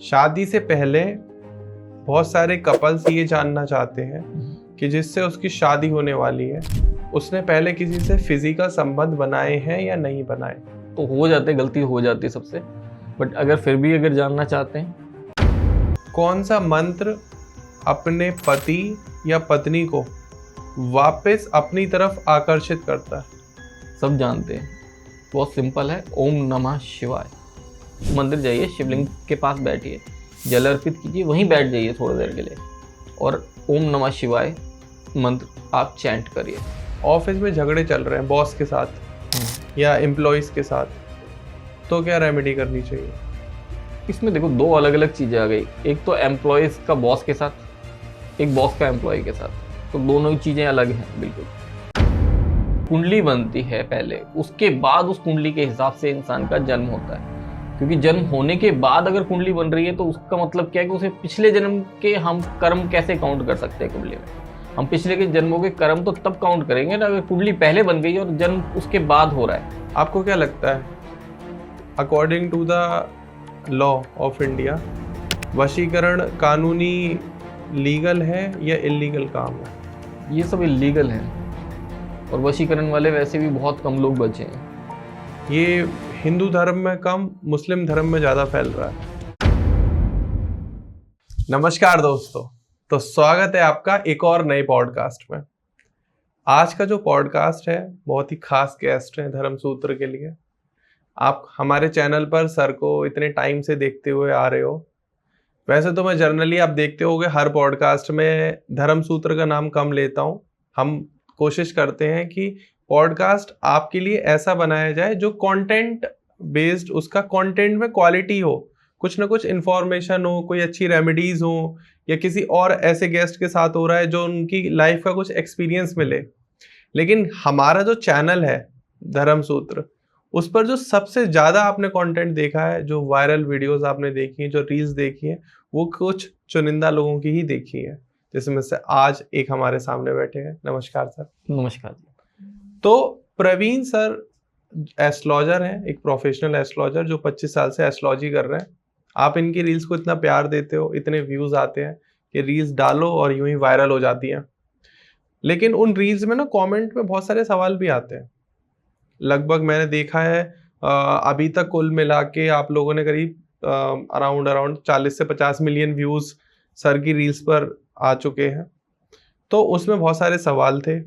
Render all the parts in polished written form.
शादी से पहले बहुत सारे कपल्स ये जानना चाहते हैं कि जिससे उसकी शादी होने वाली है उसने पहले किसी से फिजिकल संबंध बनाए हैं या नहीं बनाए। तो हो जाते, गलती हो जाती है सबसे, बट अगर फिर भी अगर जानना चाहते हैं, कौन सा मंत्र अपने पति या पत्नी को वापस अपनी तरफ आकर्षित करता है? सब जानते हैं, बहुत सिंपल है। ओम नमः शिवाय। मंदिर जाइए, शिवलिंग के पास बैठिए, जल अर्पित कीजिए, वहीं बैठ जाइए थोड़ी देर के लिए और ओम नमः शिवाय मंत्र आप चैंट करिए। ऑफिस में झगड़े चल रहे हैं बॉस के साथ या एम्प्लॉयज़ के साथ, तो क्या रेमेडी करनी चाहिए? इसमें देखो दो अलग अलग चीज़ें आ गई। एक तो एम्प्लॉयज़ का बॉस के साथ, एक बॉस का एम्प्लॉय के साथ, तो दोनों ही चीज़ें अलग हैं बिल्कुल। कुंडली बनती है पहले, उसके बाद उस कुंडली के हिसाब से इंसान का जन्म होता है। क्योंकि जन्म होने के बाद अगर कुंडली बन रही है तो उसका मतलब क्या है कि उसे पिछले जन्म के हम कर्म कैसे काउंट कर सकते हैं कुंडली में? हम पिछले के जन्मों के कर्म तो तब काउंट करेंगे ना अगर कुंडली पहले बन गई और जन्म उसके बाद हो रहा है। आपको क्या लगता है, according to the law of India, वशीकरण कानूनी लीगल है या इलीगल काम है? ये सब इलीगल है और वशीकरण वाले वैसे भी बहुत कम लोग बचे हैं। ये हिंदू धर्म में कम, मुस्लिम धर्म में ज़्यादा फैल रहा है। नमस्कार दोस्तों, तो स्वागत है आपका एक और नए पॉडकास्ट में। आज का जो पॉडकास्ट है बहुत ही खास गेस्ट है धर्मसूत्र के लिए। आप हमारे चैनल पर सर को इतने टाइम से देखते हुए आ रहे हो। वैसे तो मैं जनरली आप देखते होगे हर पॉडकास्ट में धर्मसूत्र का नाम कम लेता हूँ। हम कोशिश करते हैं कि पॉडकास्ट आपके लिए ऐसा बनाया जाए जो कंटेंट बेस्ड, उसका कंटेंट में क्वालिटी हो, कुछ ना कुछ इन्फॉर्मेशन हो, कोई अच्छी रेमेडीज हो, या किसी और ऐसे गेस्ट के साथ हो रहा है जो उनकी लाइफ का कुछ एक्सपीरियंस मिले। लेकिन हमारा जो चैनल है धर्मसूत्र, उस पर जो सबसे ज़्यादा आपने कंटेंट देखा है, जो वायरल वीडियोस आपने देखी हैं, जो रील्स देखी हैं, वो कुछ चुनिंदा लोगों की ही देखी है, जिसमें से आज एक हमारे सामने बैठे हैं। नमस्कार सर। नमस्कार। तो प्रवीण सर एस्ट्रोलॉजर हैं, एक प्रोफेशनल एस्ट्रोलॉजर जो 25 साल से एस्ट्रोलॉजी कर रहे हैं। आप इनकी रील्स को इतना प्यार देते हो, इतने व्यूज़ आते हैं कि रील्स डालो और यूं ही वायरल हो जाती हैं। लेकिन उन रील्स में ना कमेंट में बहुत सारे सवाल भी आते हैं। लगभग मैंने देखा है अभी तक कुल मिला के आप लोगों ने करीब अराउंड 40 से 50 मिलियन व्यूज़ सर की रील्स पर आ चुके हैं। तो उसमें बहुत सारे सवाल थे।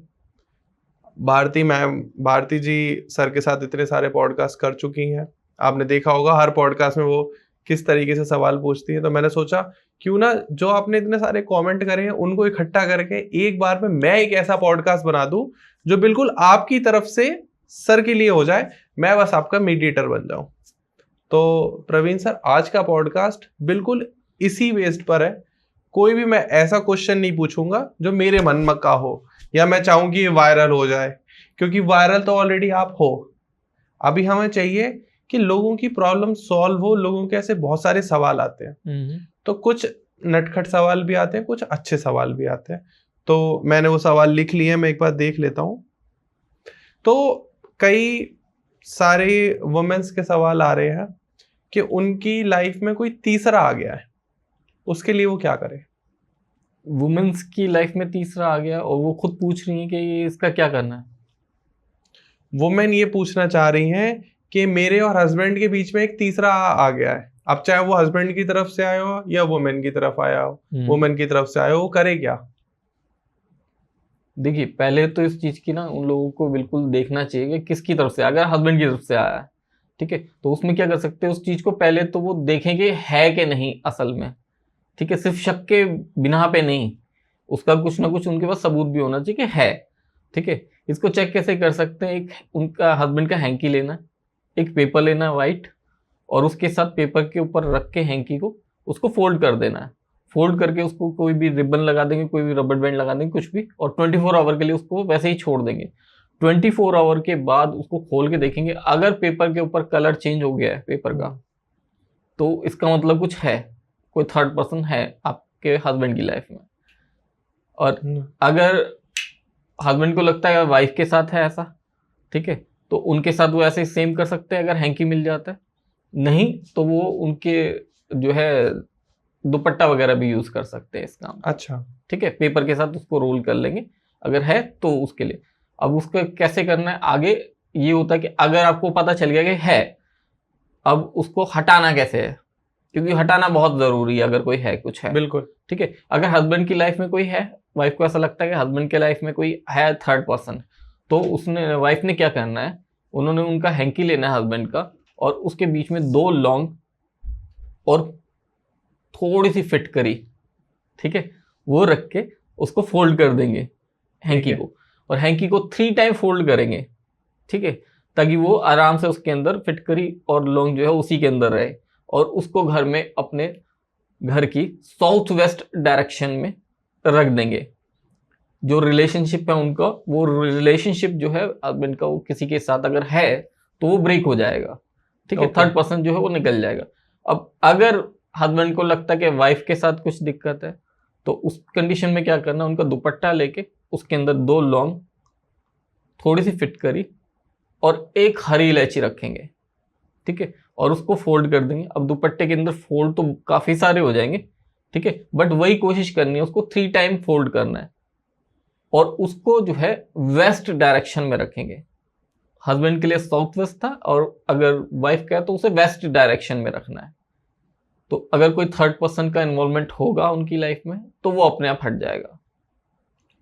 भारती जी सर के साथ इतने सारे पॉडकास्ट कर चुकी हैं, आपने देखा होगा हर पॉडकास्ट में वो किस तरीके से सवाल पूछती है। तो मैंने सोचा क्यों ना जो आपने इतने सारे कमेंट करे हैं उनको इकट्ठा करके एक बार में मैं एक ऐसा पॉडकास्ट बना दूं जो बिल्कुल आपकी तरफ से सर के लिए हो जाए, मैं बस आपका मीडिएटर बन जाऊं। तो प्रवीण सर, आज का पॉडकास्ट बिल्कुल इसी बेस्ड पर है। कोई भी मैं ऐसा क्वेश्चन नहीं पूछूंगा जो मेरे मन में का हो या मैं चाहूँ कि ये वायरल हो जाए, क्योंकि वायरल तो ऑलरेडी आप हो। अभी हमें चाहिए कि लोगों की प्रॉब्लम सॉल्व हो। लोगों के ऐसे बहुत सारे सवाल आते हैं, तो कुछ नटखट सवाल भी आते हैं, कुछ अच्छे सवाल भी आते हैं। तो मैंने वो सवाल लिख लिए हैं, मैं एक बार देख लेता हूँ। तो कई सारे वुमेन्स के सवाल आ रहे हैं कि उनकी लाइफ में कोई तीसरा आ गया है, उसके लिए वो क्या करे? वुमेन्स की लाइफ में तीसरा आ गया और वो खुद पूछ रही है कि ये इसका क्या करना है। वुमेन ये पूछना चाह रही हैं कि मेरे और हस्बैंड के बीच में एक तीसरा आ गया है। अब चाहे वो हस्बैंड की तरफ से आया हो या वुमेन की तरफ आया हो, वुमेन की तरफ से आया हो, वो करे क्या? देखिए, पहले तो इस चीज की ना उन लोगों को बिल्कुल देखना चाहिए कि किसकी तरफ से, अगर हस्बैंड की तरफ से आया है, ठीक है, तो उसमें क्या कर सकते हैं, उस चीज को पहले तो वो देखेंगे है कि नहीं असल में, ठीक है, सिर्फ शक के बिना पे नहीं, उसका कुछ ना कुछ उनके पास सबूत भी होना चाहिए कि है, ठीक है। इसको चेक कैसे कर सकते हैं? एक उनका हस्बैंड का हैंकी लेना, एक पेपर लेना वाइट, और उसके साथ पेपर के ऊपर रख के हैंकी को उसको फोल्ड कर देना है। फोल्ड करके उसको कोई भी रिबन लगा देंगे, कोई भी रबर बैंड लगा देंगे, कुछ भी, और 24 आवर के लिए उसको वैसे ही छोड़ देंगे। 24 आवर के बाद उसको खोल के देखेंगे, अगर पेपर के ऊपर कलर चेंज हो गया है पेपर का, तो इसका मतलब कुछ है, कोई थर्ड पर्सन है आपके हस्बैंड की लाइफ में। और अगर हस्बैंड को लगता है वाइफ के साथ है ऐसा, ठीक है, तो उनके साथ वो ऐसे सेम कर सकते हैं अगर हैंकी मिल जाता है। नहीं तो वो उनके जो है दुपट्टा वगैरह भी यूज कर सकते हैं इस काम। अच्छा। ठीक है, पेपर के साथ उसको रोल कर लेंगे अगर है तो उसके लिए। अब उसको कैसे करना है आगे, ये होता है कि अगर आपको पता चल गया कि है, अब उसको हटाना कैसे है, क्योंकि हटाना बहुत जरूरी है अगर कोई है, कुछ है। बिल्कुल। ठीक है, अगर हस्बैंड की लाइफ में कोई है, वाइफ को ऐसा लगता है कि हस्बैंड के लाइफ में कोई है थर्ड पर्सन, तो उसने वाइफ ने क्या करना है, उन्होंने उनका हैंकी लेना है हस्बैंड का, और उसके बीच में 2 लॉन्ग और थोड़ी सी फिट करी, ठीक है, वो रख के उसको फोल्ड कर देंगे हैंकी है। को, और हैंकी को 3 टाइम फोल्ड करेंगे, ठीक है, ताकि वो आराम से उसके अंदर फिट करी और लॉन्ग जो है उसी के अंदर रहे, और उसको घर में अपने घर की साउथ वेस्ट डायरेक्शन में रख देंगे। जो रिलेशनशिप है उनका, वो रिलेशनशिप जो है हस्बैंड का वो किसी के साथ अगर है तो वो ब्रेक हो जाएगा, ठीक है, ओके। थर्ड पर्सन जो है वो निकल जाएगा। अब अगर हस्बैंड को लगता है कि वाइफ के साथ कुछ दिक्कत है, तो उस कंडीशन में क्या करना, उनका दुपट्टा लेके उसके अंदर 2 लौंग, थोड़ी सी फिट करी और एक हरी इलायची रखेंगे, ठीक है, और उसको फोल्ड कर देंगे। अब दुपट्टे के अंदर फोल्ड तो काफी सारे हो जाएंगे, ठीक है, बट वही कोशिश करनी है, उसको 3 टाइम फोल्ड करना है, और उसको जो है वेस्ट डायरेक्शन में रखेंगे। हस्बैंड के लिए साउथ वेस्ट था, और अगर वाइफ का है तो उसे वेस्ट डायरेक्शन में रखना है। तो अगर कोई थर्ड पर्सन का इन्वॉल्वमेंट होगा उनकी लाइफ में तो वो अपने आप हट जाएगा।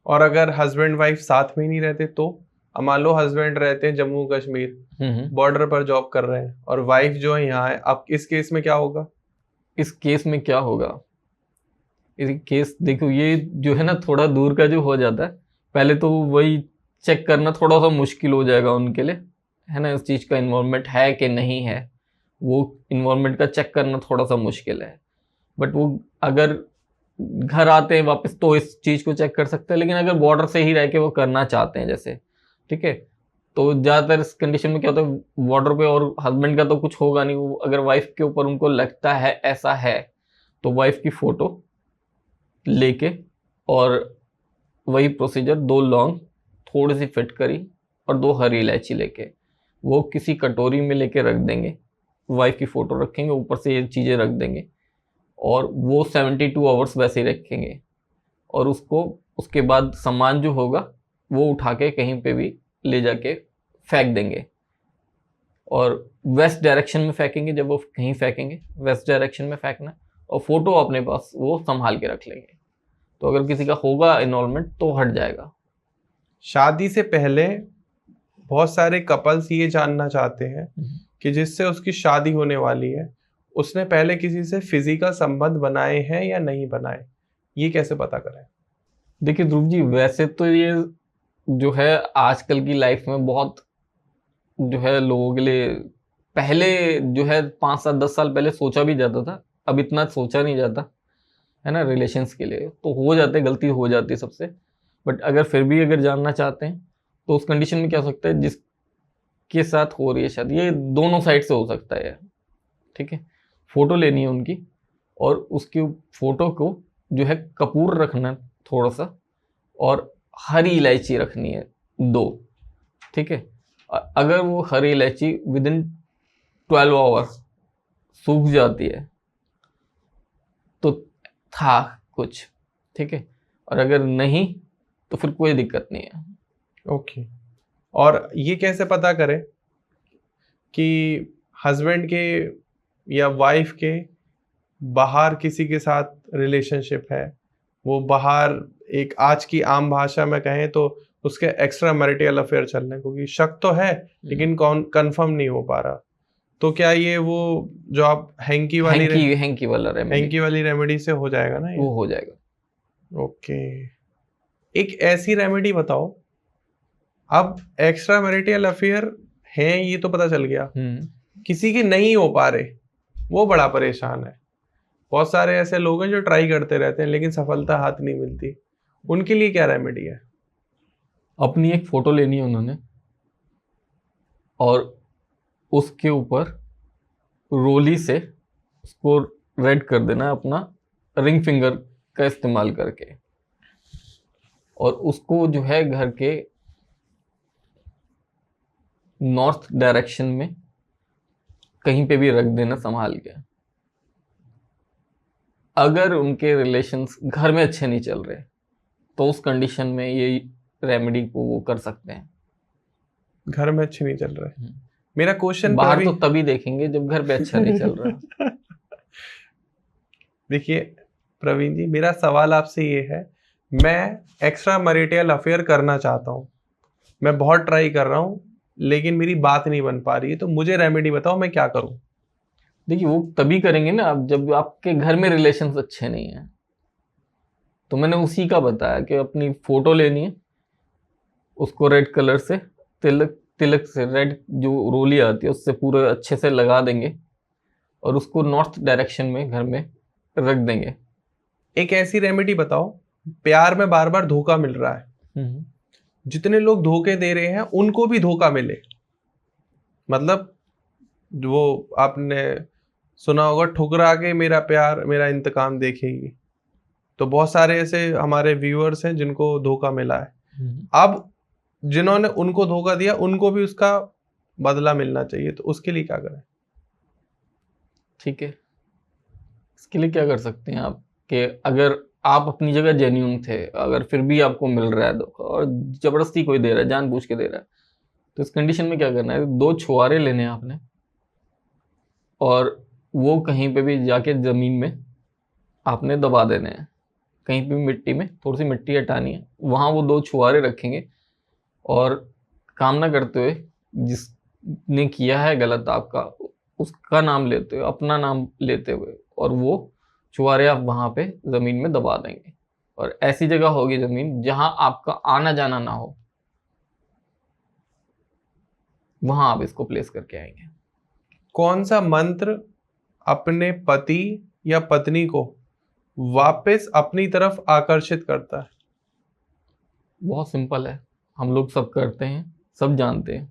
और अगर हस्बैंड वाइफ साथ में ही नहीं रहते तो, अब मान लो हस्बैंड रहते हैं जम्मू कश्मीर, बॉर्डर पर जॉब कर रहे हैं, और वाइफ जो है यहाँ है, अब इस केस में क्या होगा? इस केस में क्या होगा, इस केस देखो, ये जो है ना थोड़ा दूर का जो हो जाता है, पहले तो वही चेक करना थोड़ा सा मुश्किल हो जाएगा उनके लिए, है ना, इस चीज का इन्वॉल्वमेंट है कि नहीं है, वो इन्वॉल्वमेंट का चेक करना थोड़ा सा मुश्किल है। बट वो अगर घर आते हैं वापस तो इस चीज को चेक कर सकते हैं, लेकिन अगर बॉर्डर से ही रह के वो करना चाहते हैं जैसे, ठीक है, तो ज्यादातर इस कंडीशन में क्या होता है, बॉर्डर पे और हस्बैंड का तो कुछ होगा नहीं, वो अगर वाइफ के ऊपर उनको लगता है ऐसा है, तो वाइफ की फोटो लेके और वही प्रोसीजर, 2 लौंग, थोड़ी सी फिट करी और 2 हरी इलायची लेके वो किसी कटोरी में लेके रख देंगे, वाइफ की फोटो रखेंगे, ऊपर से ये चीजें रख देंगे, और वो 72 आवर्स वैसे ही रखेंगे, और उसको उसके बाद सामान जो होगा वो उठा के कहीं पे भी ले जाके फेंक देंगे, और वेस्ट डायरेक्शन में फेंकेंगे। जब वो कहीं फेंकेंगे वेस्ट डायरेक्शन में फेंकना, और फोटो अपने पास वो संभाल के रख लेंगे, तो अगर किसी का होगा इन्वॉल्वमेंट तो हट जाएगा। शादी से पहले बहुत सारे कपल्स ये जानना चाहते हैं कि जिससे उसकी शादी होने वाली है, उसने पहले किसी से फिजिकल संबंध बनाए हैं या नहीं बनाए, ये कैसे पता करें? देखिए ध्रुव जी, वैसे तो ये जो है आजकल की लाइफ में बहुत जो है लोगों के लिए, पहले जो है 5-7-10 साल पहले सोचा भी जाता था, अब इतना सोचा नहीं जाता, है ना, रिलेशंस के लिए तो हो जाते, गलती हो जाती है सबसे। बट अगर फिर भी अगर जानना चाहते हैं तो उस कंडीशन में क्या हो सकता है, जिसके साथ हो रही है शादी, ये दोनों साइड से हो सकता है, ठीक है, फोटो लेनी है उनकी, और उसकी फोटो को जो है कपूर रखना है थोड़ा सा, और हरी इलायची रखनी है 2, ठीक है। अगर वो हरी इलायची विदिन 12 आवर्स सूख जाती है तो था कुछ, ठीक है, और अगर नहीं तो फिर कोई दिक्कत नहीं है। ओके। और ये कैसे पता करें कि हस्बैंड के या वाइफ के बाहर किसी के साथ रिलेशनशिप है, वो बाहर एक आज की आम भाषा में कहें तो उसके एक्स्ट्रा मैरिटल अफेयर चल रहे हैं, क्योंकि शक तो है लेकिन कंफर्म नहीं हो पा रहा, तो क्या ये वो जो आप हैंकी वाला रेमेडी से हो जाएगा ना ये? वो हो जाएगा। ओके। एक ऐसी रेमेडी बताओ, अब एक्स्ट्रा मैरिटल अफेयर है ये तो पता चल गया, किसी के नहीं हो पा रहे, वो बड़ा परेशान है। बहुत सारे ऐसे लोग हैं जो ट्राई करते रहते हैं लेकिन सफलता हाथ नहीं मिलती, उनके लिए क्या रेमेडी है? अपनी एक फोटो लेनी है उन्होंने, और उसके ऊपर रोली से उसको रेड कर देना अपना रिंग फिंगर का इस्तेमाल करके, और उसको जो है घर के नॉर्थ डायरेक्शन में कहीं पे भी रख देना संभाल के, अगर उनके रिलेशंस घर में अच्छे नहीं चल रहे तो उस कंडीशन में ये रेमेडी को वो कर सकते हैं। घर में अच्छे नहीं चल रहे। मेरा क्वेश्चन बाहर तो तभी देखेंगे जब घर पे अच्छा नहीं चल रहा। देखिए प्रवीण जी, मेरा सवाल आपसे ये है, मैं एक्स्ट्रा मैरिटल अफेयर करना चाहता हूँ, मैं बहुत ट्राई कर रहा हूँ लेकिन मेरी बात नहीं बन पा रही है, तो मुझे रेमेडी बताओ मैं क्या करूँ। देखिए वो तभी करेंगे ना आप जब आपके घर में रिलेशंस अच्छे नहीं हैं। तो मैंने उसी का बताया कि अपनी फोटो लेनी है, उसको रेड कलर से तिलक तिलक से रेड जो रोली आती है उससे पूरे अच्छे से लगा देंगे और उसको नॉर्थ डायरेक्शन में घर में रख देंगे। एक ऐसी रेमेडी बताओ, प्यार में बार बार धोखा मिल रहा है, जितने लोग धोखे दे रहे हैं उनको भी धोखा मिले, मतलब वो आपने सुना होगा ठुकरा के मेरा प्यार मेरा इंतकाम देखेगी, तो बहुत सारे ऐसे हमारे व्यूअर्स हैं जिनको धोखा मिला है। अब जिन्होंने उनको धोखा दिया उनको भी उसका बदला मिलना चाहिए, तो उसके लिए क्या करें। ठीक है, इसके लिए क्या कर सकते हैं आप कि अगर आप अपनी जगह जेन्यून थे, अगर फिर भी आपको मिल रहा है धोखा और जबरदस्ती कोई दे रहा है, जानबूझ के दे रहा है, तो इस कंडीशन में क्या करना है, 2 छुआरे लेने हैं आपने और वो कहीं पे भी जाके जमीन में आपने दबा देने हैं, कहीं पे भी मिट्टी में थोड़ी सी मिट्टी हटानी है, वहां वो 2 छुआरे रखेंगे और कामना करते हुए जिसने किया है गलत आपका उसका नाम लेते हुए, अपना नाम लेते हुए, और वो छुआरे आप वहां पे जमीन में दबा देंगे और ऐसी जगह होगी जमीन जहां आपका आना जाना ना हो, वहां आप इसको प्लेस करके आएंगे। कौन सा मंत्र अपने पति या पत्नी को वापस अपनी तरफ आकर्षित करता है। बहुत सिंपल है, हम लोग सब करते हैं, सब जानते हैं,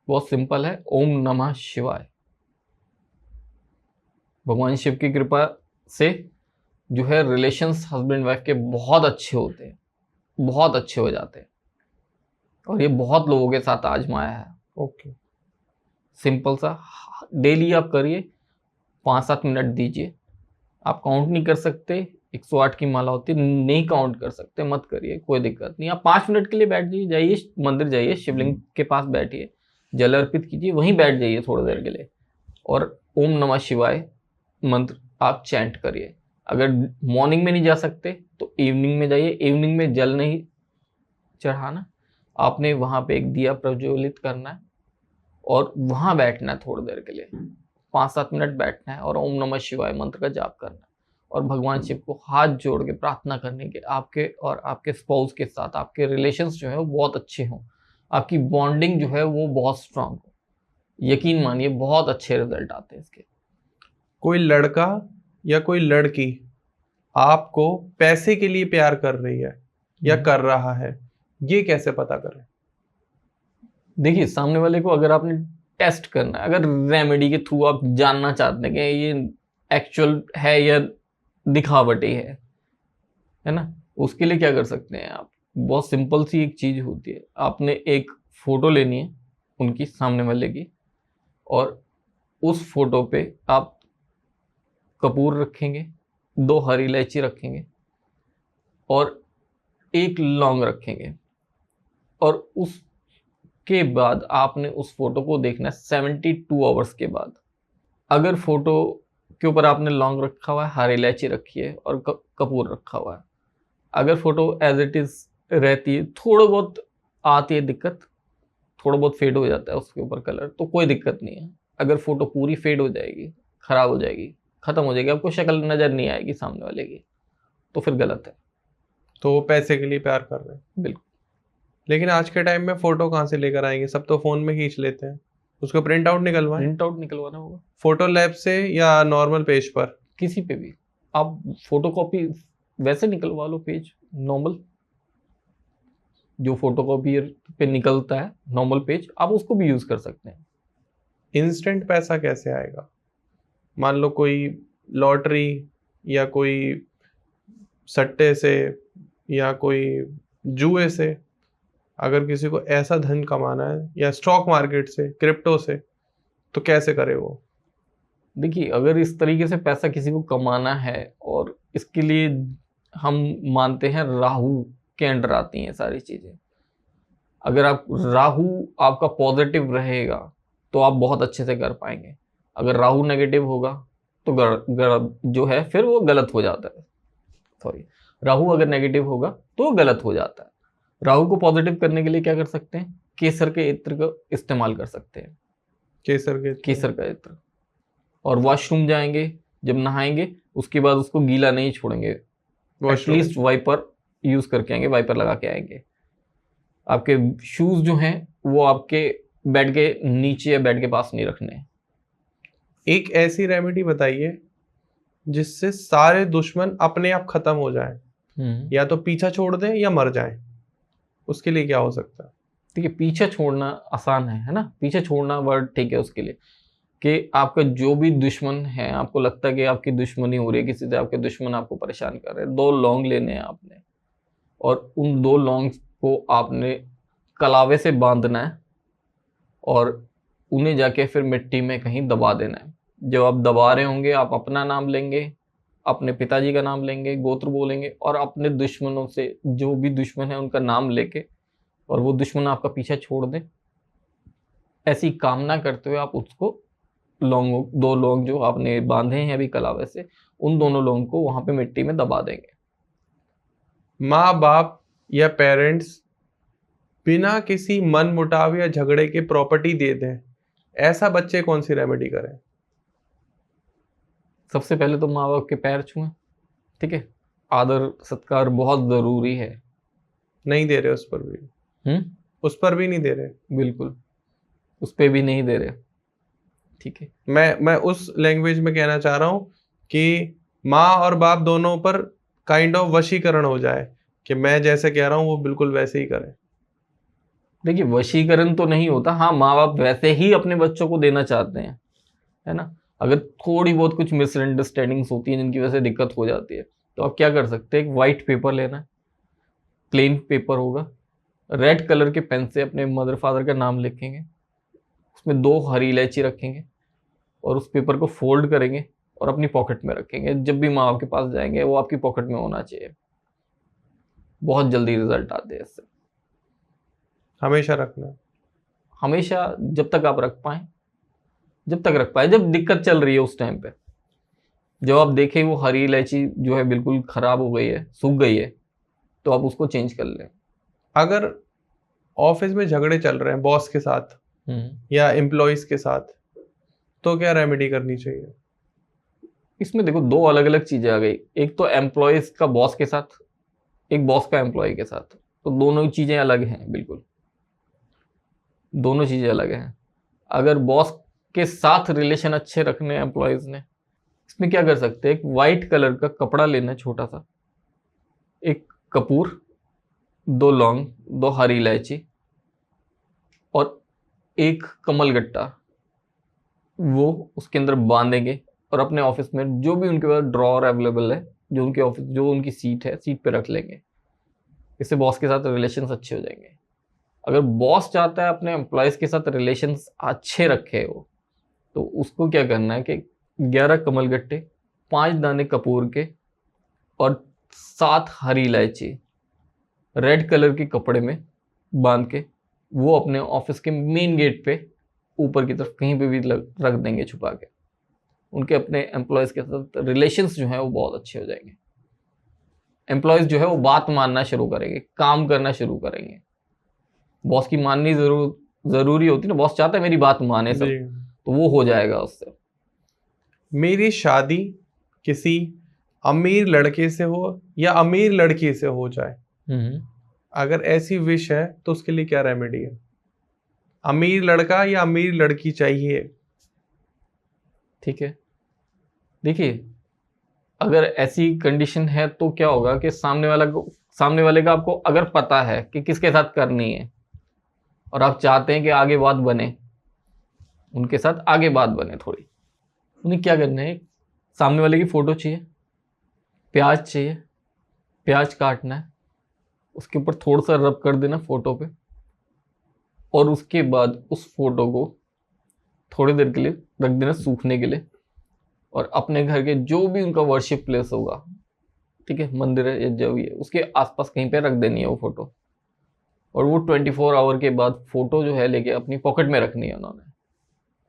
बहुत सिंपल है, ओम नमः शिवाय। भगवान शिव की कृपा से जो है रिलेशंस हस्बैंड वाइफ के बहुत अच्छे होते हैं, बहुत अच्छे हो जाते हैं और ये बहुत लोगों के साथ आजमाया है। ओके, सिंपल सा, डेली आप करिए, 5-7 मिनट दीजिए। आप काउंट नहीं कर सकते, 108 की माला होती है, नहीं काउंट कर सकते, मत करिए, कोई दिक्कत नहीं। आप 5 मिनट के लिए बैठ जाइए, मंदिर जाइए, शिवलिंग के पास बैठिए, जल अर्पित कीजिए, वहीं बैठ जाइए थोड़ी देर के लिए और ओम नमः शिवाय मंत्र आप चैंट करिए। अगर मॉर्निंग में नहीं जा सकते तो इवनिंग में जाइए, इवनिंग में जल नहीं चढ़ाना, आपने वहां पे एक दिया प्रज्वलित करना है और वहां बैठना है थोड़ी देर के लिए, 5-7 मिनट बैठना है और ओम नमः शिवाय मंत्र का जाप करना है और भगवान शिव को हाथ जोड़ के प्रार्थना करने के आपके और आपके स्पाउस के साथ आपके रिलेशंस जो है वो बहुत अच्छे हों, आपकी बॉन्डिंग जो है वो बहुत स्ट्रांग हो। यकीन मानिए बहुत अच्छे रिजल्ट आते हैं इसके। कोई लड़का या कोई लड़की आपको पैसे के लिए प्यार कर रही है या कर रहा है, ये कैसे पता करें। देखिए सामने वाले को अगर आपने टेस्ट करना है, अगर रेमेडी के थ्रू आप जानना चाहते हैं कि ये एक्चुअल है या दिखावटी है ना, उसके लिए क्या कर सकते हैं आप, बहुत सिंपल सी एक चीज होती है, आपने एक फोटो लेनी है उनकी सामने वाले की और उस फोटो पे आप कपूर रखेंगे, 2 हरी इलायची रखेंगे और 1 लौंग रखेंगे और उसके बाद आपने उस फोटो को देखना है 72 आवर्स के बाद। अगर फोटो के ऊपर आपने लौंग रखा हुआ है, हरी इलायची रखी है और कपूर रखा हुआ है, अगर फोटो एज इट इज रहती है, थोड़ा बहुत आती है दिक्कत, थोड़ा बहुत फेड हो जाता है उसके ऊपर कलर, तो कोई दिक्कत नहीं है। अगर फोटो पूरी फेड हो जाएगी, खराब हो जाएगी, खत्म हो जाएगी, आपको शक्ल नजर नहीं आएगी सामने वाले की, तो फिर गलत है। तो वो पैसे के लिए प्यार कर रहे हैं। बिल्कुल। लेकिन आज के टाइम में फोटो कहाँ से लेकर आएंगे, सब तो फोन में खींच लेते हैं, उसको प्रिंट आउट निकलवाएं। प्रिंट आउट निकलवाना होगा फोटो लैब से या नॉर्मल पेज पर, किसी पे भी आप फोटो कॉपी वैसे निकलवा लो, पेज नॉर्मल जो फोटो कॉपी पे निकलता है नॉर्मल पेज, आप उसको भी यूज कर सकते हैं। इंस्टेंट पैसा कैसे आएगा। मान लो कोई लॉटरी या कोई सट्टे से या कोई जुए से अगर किसी को ऐसा धन कमाना है या स्टॉक मार्केट से, क्रिप्टो से, तो कैसे करे वो। देखिए अगर इस तरीके से पैसा किसी को कमाना है और इसके लिए हम मानते हैं राहु के अंडर आती हैं सारी चीजें। अगर आप राहु आपका पॉजिटिव रहेगा तो आप बहुत अच्छे से कर पाएंगे। अगर राहु नेगेटिव होगा तो जो है फिर वो गलत हो जाता है। सॉरी, राहु अगर नेगेटिव होगा तो गलत हो जाता है। राहु को पॉजिटिव करने के लिए क्या कर सकते हैं? केसर के इत्र का इस्तेमाल कर सकते हैं। केसर का इत्र। और वॉशरूम जाएंगे, जब नहाएंगे उसके बाद उसको गीला नहीं छोड़ेंगे, एटलीस्ट वाइपर यूज करके आएंगे, वाइपर लगा के आएंगे। आपके शूज जो हैं वो आपके बेड के नीचे या बेड के पास नहीं रखने। एक ऐसी रेमेडी बताइए जिससे सारे दुश्मन अपने आप खत्म हो जाएं, या तो पीछा छोड़ दें या मर जाएं। उसके लिए क्या हो सकता है? देखिए, पीछा छोड़ना आसान है ना? पीछा छोड़ना वर्ड ठीक है उसके लिए, कि आपका जो भी दुश्मन है, आपको लगता है कि आपकी दुश्मनी हो रही है किसी से, आपके दुश्मन आपको परेशान कर रहे हैं, 2 लौंग लेने हैं आपने, और उन 2 लौंग को आपने कलावे से बांधना है और उन्हें जाके फिर मिट्टी में कहीं दबा देना है। जब आप दबा रहे होंगे, आप अपना नाम लेंगे, अपने पिताजी का नाम लेंगे, गोत्र बोलेंगे, और अपने दुश्मनों से, जो भी दुश्मन है उनका नाम लेके, और वो दुश्मन आपका पीछा छोड़ दे, ऐसी कामना करते हुए आप उसको 2 लौंग जो आपने बांधे हैं अभी कलावे से, उन दोनों लौंग को वहां पे मिट्टी में दबा देंगे। माँ बाप या पेरेंट्स बिना किसी मन मुटाव या झगड़े के प्रॉपर्टी दे दें, ऐसा बच्चे कौन सी रेमेडी करें? सबसे पहले तो माँ बाप के पैर छुएं, ठीक है? आदर सत्कार बहुत जरूरी है। नहीं दे रहे उस पर भी? उस पर भी नहीं दे रहे? बिल्कुल, उस पर भी नहीं दे रहे, ठीक है? मैं उस लैंग्वेज में कहना चाह रहा हूं कि माँ और बाप दोनों पर काइंड ऑफ वशीकरण हो जाए, कि मैं जैसे कह रहा हूं वो बिल्कुल वैसे ही करें। देखिए, वशीकरण तो नहीं होता। हाँ, माँ बाप वैसे ही अपने बच्चों को देना चाहते हैं, है ना? अगर थोड़ी बहुत कुछ मिसअंडरस्टैंडिंग्स होती हैं जिनकी वजह से दिक्कत हो जाती है, तो आप क्या कर सकते हैं? एक वाइट पेपर लेना है, प्लेन पेपर होगा, रेड कलर के पेन से अपने मदर फादर का नाम लिखेंगे, उसमें 2 हरी इलायची रखेंगे और उस पेपर को फोल्ड करेंगे और अपनी पॉकेट में रखेंगे। जब भी माँ बाप के पास जाएंगे वो आपकी पॉकेट में होना चाहिए। बहुत जल्दी रिजल्ट आते हैं इससे। हमेशा रखना? हमेशा, जब तक आप रख पाए, जब दिक्कत चल रही है उस टाइम पे, जब आप देखें वो हरी इलायची जो है बिल्कुल खराब हो गई है, सूख गई है, तो आप उसको चेंज कर लें। अगर ऑफिस में झगड़े चल रहे हैं बॉस के साथ या एम्प्लॉयज के साथ, तो क्या रेमेडी करनी चाहिए? इसमें देखो 2 अलग अलग चीजें आ गई। एक तो एम्प्लॉयज का बॉस के साथ, एक बॉस का एम्प्लॉय के साथ, तो दोनों ही चीजें अलग हैं। बिल्कुल दोनों चीजें अलग हैं। अगर बॉस के साथ रिलेशन अच्छे रखने एम्प्लॉयज ने, इसमें क्या कर सकते हैं? एक वाइट कलर का कपड़ा लेना है छोटा सा, एक कपूर, 2 लौंग, 2 हरी इलायची और एक कमलगट्टा, वो उसके अंदर बांधेंगे और अपने ऑफिस में जो भी उनके पास ड्रॉअर अवेलेबल है, जो उनके ऑफिस, जो उनकी सीट है, सीट पे रख लेंगे। इससे बॉस के साथ रिलेशंस अच्छे हो जाएंगे। अगर बॉस चाहता है अपने एम्प्लॉयज के साथ रिलेशंस अच्छे रखे हो, तो उसको क्या करना है कि 11 कमलगट्टे, 5 दाने कपूर के और 7 हरी इलायची रेड कलर के कपड़े में बांध के वो अपने ऑफिस के मेन गेट पे ऊपर की तरफ कहीं पे भी रख देंगे छुपा के। उनके अपने एम्प्लॉयज के साथ रिलेशंस जो है वो बहुत अच्छे हो जाएंगे। एम्प्लॉयज जो है वो बात मानना शुरू करेंगे, काम करना शुरू करेंगे। बॉस की माननी जरूरी होती है ना, बॉस चाहता है मेरी बात माने सब, तो वो हो जाएगा उससे। मेरी शादी किसी अमीर लड़के से हो या अमीर लड़की से हो जाए, अगर ऐसी विश है तो उसके लिए क्या रेमेडी है? अमीर लड़का या अमीर लड़की चाहिए? ठीक है, देखिए अगर ऐसी कंडीशन है तो क्या होगा कि सामने वाले का आपको अगर पता है कि किसके साथ करनी है और आप चाहते हैं कि आगे बात बने, उनके साथ आगे बात बने थोड़ी, उन्हें क्या करना है? सामने वाले की फोटो चाहिए, प्याज चाहिए, प्याज काटना है, उसके ऊपर थोड़ा सा रब कर देना फोटो पे, और उसके बाद उस फोटो को थोड़ी देर के लिए रख देना सूखने के लिए, और अपने घर के जो भी उनका वर्शिप प्लेस होगा ठीक है, मंदिर है या जो भी है, उसके आसपास कहीं पे रख देनी है वो फोटो, और वो 24 आवर के बाद फोटो जो है लेके अपनी पॉकेट में रखनी है उन्होंने,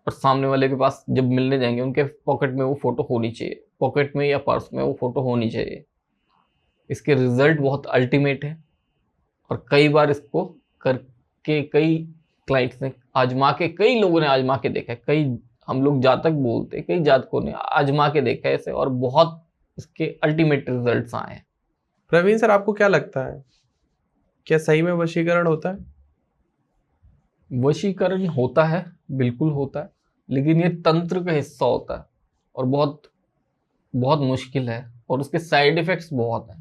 और सामने वाले के पास जब मिलने जाएंगे उनके पॉकेट में वो फोटो होनी चाहिए, पॉकेट में या पर्स में वो फोटो होनी चाहिए। इसके रिजल्ट बहुत अल्टीमेट है, और कई बार इसको करके कई क्लाइंट्स ने आजमा के, कई लोगों ने आजमा के देखा है, कई हम लोग जातक बोलते हैं, कई जातकों ने आजमा के देखा है इसे, और बहुत इसके अल्टीमेट रिजल्ट्स आए हैं। प्रवीण सर, आपको क्या लगता है, क्या सही में वशीकरण होता है? वशीकरण होता है, बिल्कुल होता है, लेकिन ये तंत्र का हिस्सा होता है, और बहुत बहुत मुश्किल है, और उसके साइड इफेक्ट्स बहुत हैं।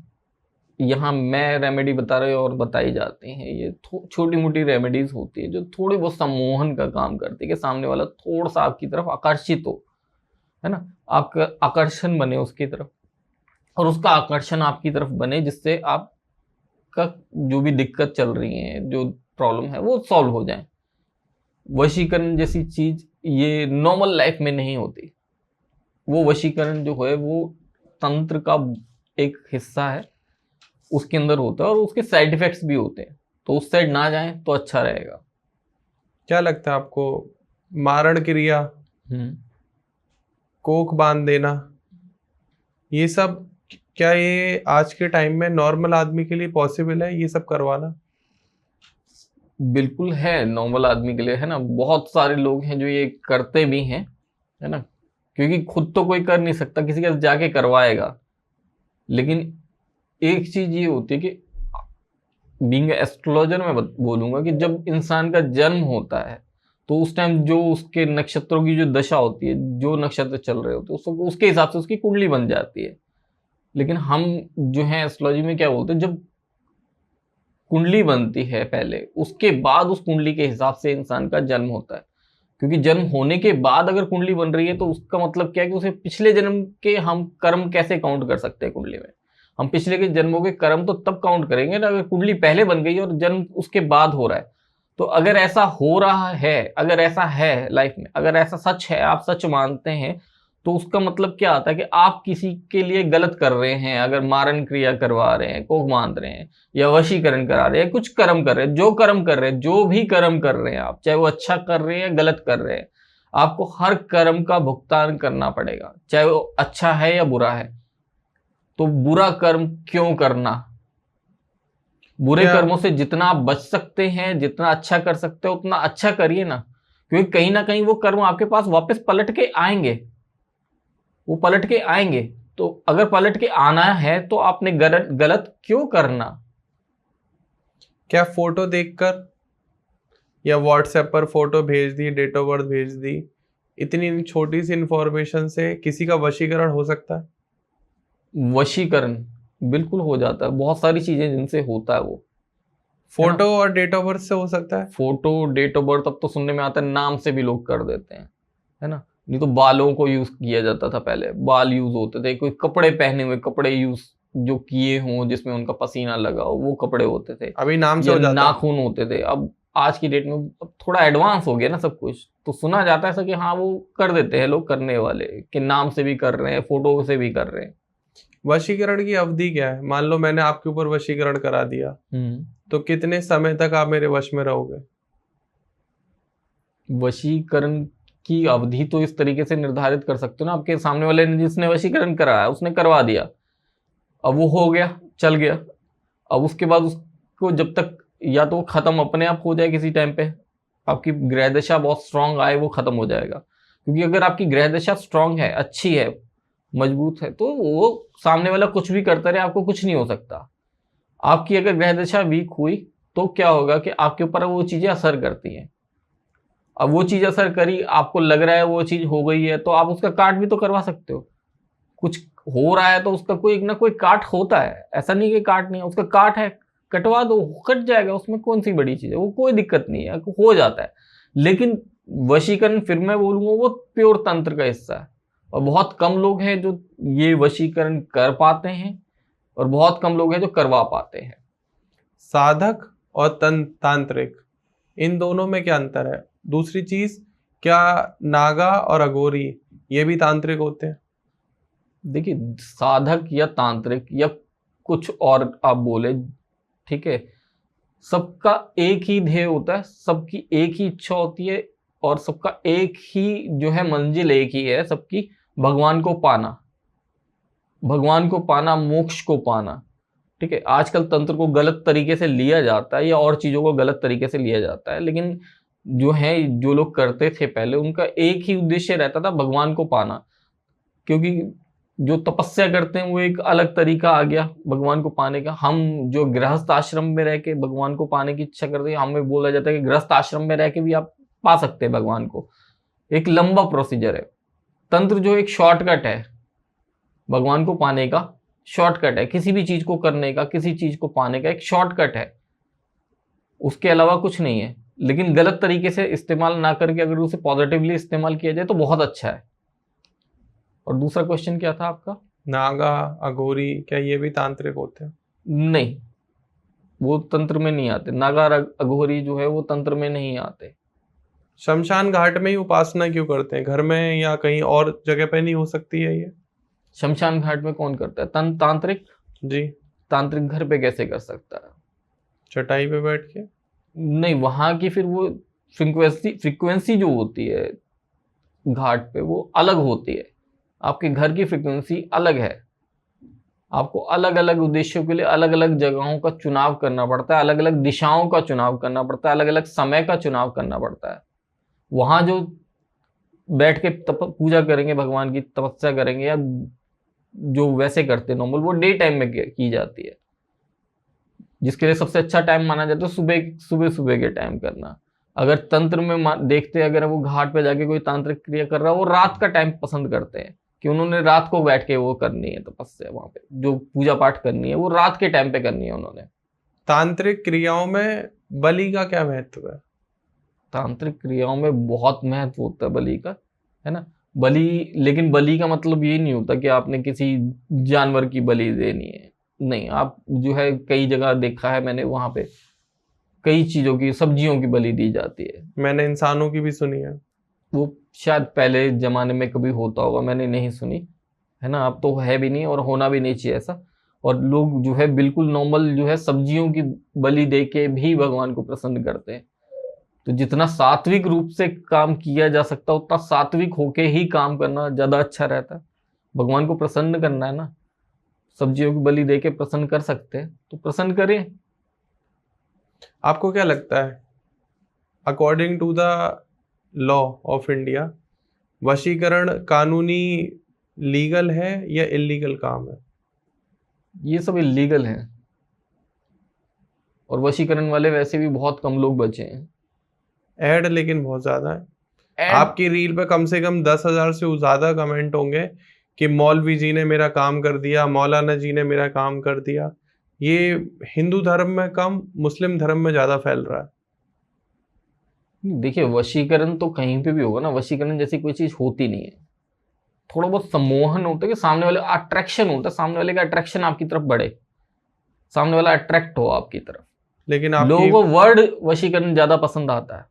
यहाँ मैं रेमेडी बता रहे और बताई जाती हैं, ये छोटी मोटी रेमेडीज होती है जो थोड़ी बहुत सम्मोहन का काम करती है, कि सामने वाला थोड़ा सा आपकी तरफ आकर्षित हो, है ना, आपका आकर्षण बने उसकी तरफ, और उसका आकर्षण आपकी तरफ बने, जिससे आपका जो भी दिक्कत चल रही है, जो प्रॉब्लम है, वो सॉल्व हो जाए। वशीकरण जैसी चीज ये नॉर्मल लाइफ में नहीं होती। वो वशीकरण जो है वो तंत्र का एक हिस्सा है, उसके अंदर होता है, और उसके साइड इफेक्ट्स भी होते हैं, तो उस साइड ना जाएं तो अच्छा रहेगा। क्या लगता है आपको, मारण क्रिया, कोक बांध देना, ये सब क्या ये आज के टाइम में नॉर्मल आदमी के लिए पॉसिबल है ये सब करवाना? बिल्कुल है, नॉर्मल आदमी के लिए है ना, बहुत सारे लोग हैं जो ये करते भी हैं, है ना, क्योंकि खुद तो कोई कर नहीं सकता, किसी के जाके करवाएगा। लेकिन एक चीज ये होती है कि बीइंग एस्ट्रोलॉजर मैं बोलूंगा कि जब इंसान का जन्म होता है तो उस टाइम जो उसके नक्षत्रों की जो दशा होती है, जो नक्षत्र चल रहे होते हैं, उसके हिसाब से उसकी कुंडली बन जाती है। लेकिन हम जो है एस्ट्रोलॉजी में क्या बोलते हैं, जब कुंडली बनती है पहले, उसके बाद उस कुंडली के हिसाब से इंसान का जन्म होता है। क्योंकि जन्म होने के बाद अगर कुंडली बन रही है तो उसका मतलब क्या है कि उसे पिछले जन्म के हम कर्म कैसे काउंट कर सकते हैं कुंडली में। हम पिछले के जन्मों के कर्म तो तब काउंट करेंगे ना अगर कुंडली पहले बन गई और जन्म उसके बाद हो रहा है। तो अगर ऐसा हो रहा है, अगर ऐसा है लाइफ में, अगर ऐसा सच है, आप सच मानते हैं, तो उसका मतलब क्या आता है कि आप किसी के लिए गलत कर रहे हैं। अगर मारण क्रिया करवा रहे हैं, कोख बांध रहे हैं, या वशीकरण करा रहे हैं, कुछ कर्म कर रहे हैं, जो कर्म कर रहे हैं, जो भी कर्म कर रहे हैं आप, चाहे वो अच्छा कर रहे हैं या गलत कर रहे हैं, आपको हर कर्म का भुगतान करना पड़ेगा, चाहे वो अच्छा है या बुरा है। तो बुरा कर्म क्यों करना? बुरे कर्मों से जितना आप बच सकते हैं, जितना अच्छा कर सकते हो उतना अच्छा करिए ना, क्योंकि कहीं ना कहीं वो कर्म आपके पास वापस पलट के आएंगे, वो पलट के आएंगे। तो अगर पलट के आना है तो आपने गलत क्यों करना? क्या फोटो देखकर या व्हाट्सएप पर फोटो भेज दी, डेट ऑफ बर्थ भेज दी, इतनी छोटी सी इंफॉर्मेशन से किसी का वशीकरण हो सकता है? वशीकरण बिल्कुल हो जाता है, बहुत सारी चीजें जिनसे होता है वो। फोटो और डेट ऑफ बर्थ से हो सकता है? फोटो, डेट ऑफ बर्थ अब तो सुनने में आता है, नाम से भी लोग कर देते हैं, है ना। नहीं तो बालों को यूज किया जाता था पहले, बाल यूज होते थे, कोई कपड़े पहने हुए, कपड़े यूज जो किए हों जिसमें उनका पसीना लगा हो, वो कपड़े होते थे। अभी नाम से या हो जाता है? नाखून होते थे। अब आज की डेट में अब थोड़ा एडवांस हो गया ना सब कुछ, तो सुना जाता है ऐसा कि हाँ वो कर देते हैं लोग, करने वाले कि नाम से भी कर रहे हैं, फोटो से भी कर रहे हैं। वशीकरण की अवधि क्या है? मान लो मैंने आपके ऊपर वशीकरण करा दिया, तो कितने समय तक आप मेरे वश में रहोगे? वशीकरण की अवधि तो इस तरीके से निर्धारित कर सकते हो ना, आपके सामने वाले ने जिसने वशीकरण कराया उसने करवा दिया, अब वो हो गया, चल गया। अब उसके बाद उसको जब तक या तो वो खत्म अपने आप हो जाए, किसी टाइम पे आपकी ग्रह दशा बहुत स्ट्रांग आए, वो खत्म हो जाएगा। क्योंकि अगर आपकी ग्रह दशा स्ट्रांग है, अच्छी है, मजबूत है, तो वो सामने वाला कुछ भी करता रहे, आपको कुछ नहीं हो सकता। आपकी अगर ग्रह दशा वीक हुई तो क्या होगा कि आपके ऊपर वो चीजें असर करती हैं। अब वो चीज असर करी, आपको लग रहा है वो चीज हो गई है, तो आप उसका काट भी तो करवा सकते हो। कुछ हो रहा है तो उसका कोई ना कोई काट होता है, ऐसा नहीं कि काट नहीं है, उसका काट है, कटवा दो, कट जाएगा, उसमें कौन सी बड़ी चीज है, वो कोई दिक्कत नहीं है, हो जाता है। लेकिन वशीकरण फिर मैं बोलूंगा वो प्योर तंत्र का हिस्सा है, और बहुत कम लोग हैं जो ये वशीकरण कर पाते हैं, और बहुत कम लोग हैं जो करवा पाते हैं। साधक और तांत्रिक, इन दोनों में क्या अंतर है? दूसरी चीज, क्या नागा और अघोरी ये भी तांत्रिक होते हैं? देखिए, साधक या तांत्रिक या कुछ और आप बोले, ठीक है, सबका एक ही ध्येय होता है, सबकी एक ही इच्छा होती है, और सबका एक ही जो है मंजिल एक ही है सबकी, भगवान को पाना, भगवान को पाना, मोक्ष को पाना। ठीक है, आजकल तंत्र को गलत तरीके से लिया जाता है या और चीजों को गलत तरीके से लिया जाता है, लेकिन जो है, जो लोग करते थे पहले, उनका एक ही उद्देश्य रहता था, भगवान को पाना। क्योंकि जो तपस्या करते हैं वो एक अलग तरीका आ गया भगवान को पाने का। हम जो गृहस्थ आश्रम में रह के भगवान को पाने की इच्छा करते हैं, हमें बोला जाता है कि गृहस्थ आश्रम में रह के भी आप पा सकते हैं भगवान को। एक लंबा प्रोसीजर है। तंत्र जो एक शॉर्टकट है भगवान को पाने का, शॉर्टकट है, किसी भी चीज को करने का, किसी चीज को पाने का एक शॉर्टकट है, उसके अलावा कुछ नहीं है। लेकिन गलत तरीके से इस्तेमाल ना करके अगर उसे पॉजिटिवली इस्तेमाल किया जाए तो बहुत अच्छा है। और दूसरा क्वेश्चन क्या था आपका? नागा, अघोरी, क्या ये भी तांत्रिक होते हैं? नहीं, वो तंत्र में नहीं आते। नागा अघोरी जो है वो तंत्र में नहीं आते। शमशान घाट में ही उपासना क्यों करते हैं? घर में या कहीं और जगह पे नहीं हो सकती है ये? शमशान घाट में कौन करता है? तांत्रिक। जी। तांत्रिक घर पे कैसे कर सकता है? चटाई पे बैठ के? नहीं, वहां की फिर वो फ्रीक्वेंसी जो होती है घाट पे वो अलग होती है। आपके घर की फ्रीक्वेंसी अलग है। आपको अलग अलग उद्देश्यों के लिए अलग अलग जगहों का चुनाव करना पड़ता है, अलग अलग दिशाओं का चुनाव करना पड़ता है, अलग अलग समय का चुनाव करना पड़ता है। वहां जो बैठ के पूजा करेंगे, भगवान की तपस्या करेंगे, या जो वैसे करते नॉर्मल, वो डे टाइम में की जाती है, जिसके लिए सबसे अच्छा टाइम माना जाता है सुबह सुबह के टाइम करना। अगर तंत्र में देखते हैं, अगर वो घाट पे जाके कोई तांत्रिक क्रिया कर रहा है, वो रात का टाइम पसंद करते हैं कि उन्होंने रात को बैठ के वो करनी है तपस्या, वहां पे जो पूजा पाठ करनी है वो रात के टाइम पे करनी है उन्होंने। तांत्रिक क्रियाओं में बलि का क्या महत्व है? तांत्रिक क्रियाओं में बहुत महत्व होता है बलि का, है ना। बलि, लेकिन बलि का मतलब ये नहीं होता कि आपने किसी जानवर की बलि देनी है। नहीं, आप जो है कई जगह देखा है मैंने, वहां पे कई चीजों की, सब्जियों की बलि दी जाती है। मैंने इंसानों की भी सुनी है। वो शायद पहले जमाने में कभी होता होगा, मैंने नहीं सुनी, है ना। अब तो है भी नहीं और होना भी नहीं चाहिए ऐसा। और लोग जो है बिल्कुल नॉर्मल जो है सब्जियों की बलि दे के भी भगवान को प्रसन्न करते हैं। तो जितना सात्विक रूप से काम किया जा सकता है उतना सात्विक होके ही काम करना ज्यादा अच्छा रहता है। भगवान को प्रसन्न करना है ना, सब्जियों की बलि दे के प्रसन्न कर सकते हैं तो प्रसन्न करें। आपको क्या लगता है, according to the law of India, वशीकरण कानूनी लीगल है या इलीगल काम है? ये सब इलीगल है, और वशीकरण वाले वैसे भी बहुत कम लोग बचे हैं। ऐड लेकिन बहुत ज्यादा है। आपकी रील पे कम से कम 10,000 से ज्यादा कमेंट होंगे कि मौलवी जी ने मेरा काम कर दिया, मौलाना जी ने मेरा काम कर दिया। ये हिंदू धर्म में कम, मुस्लिम धर्म में ज्यादा फैल रहा है। देखिए, वशीकरण तो कहीं पे भी होगा ना, वशीकरण जैसी कोई चीज होती नहीं है। थोड़ा बहुत सम्मोहन होता है कि सामने वाले, अट्रैक्शन होता है, सामने वाले का अट्रैक्शन आपकी तरफ बढ़े, सामने वाला अट्रैक्ट हो आपकी तरफ। लेकिन लोगों को वर्ड वशीकरण ज्यादा पसंद आता है,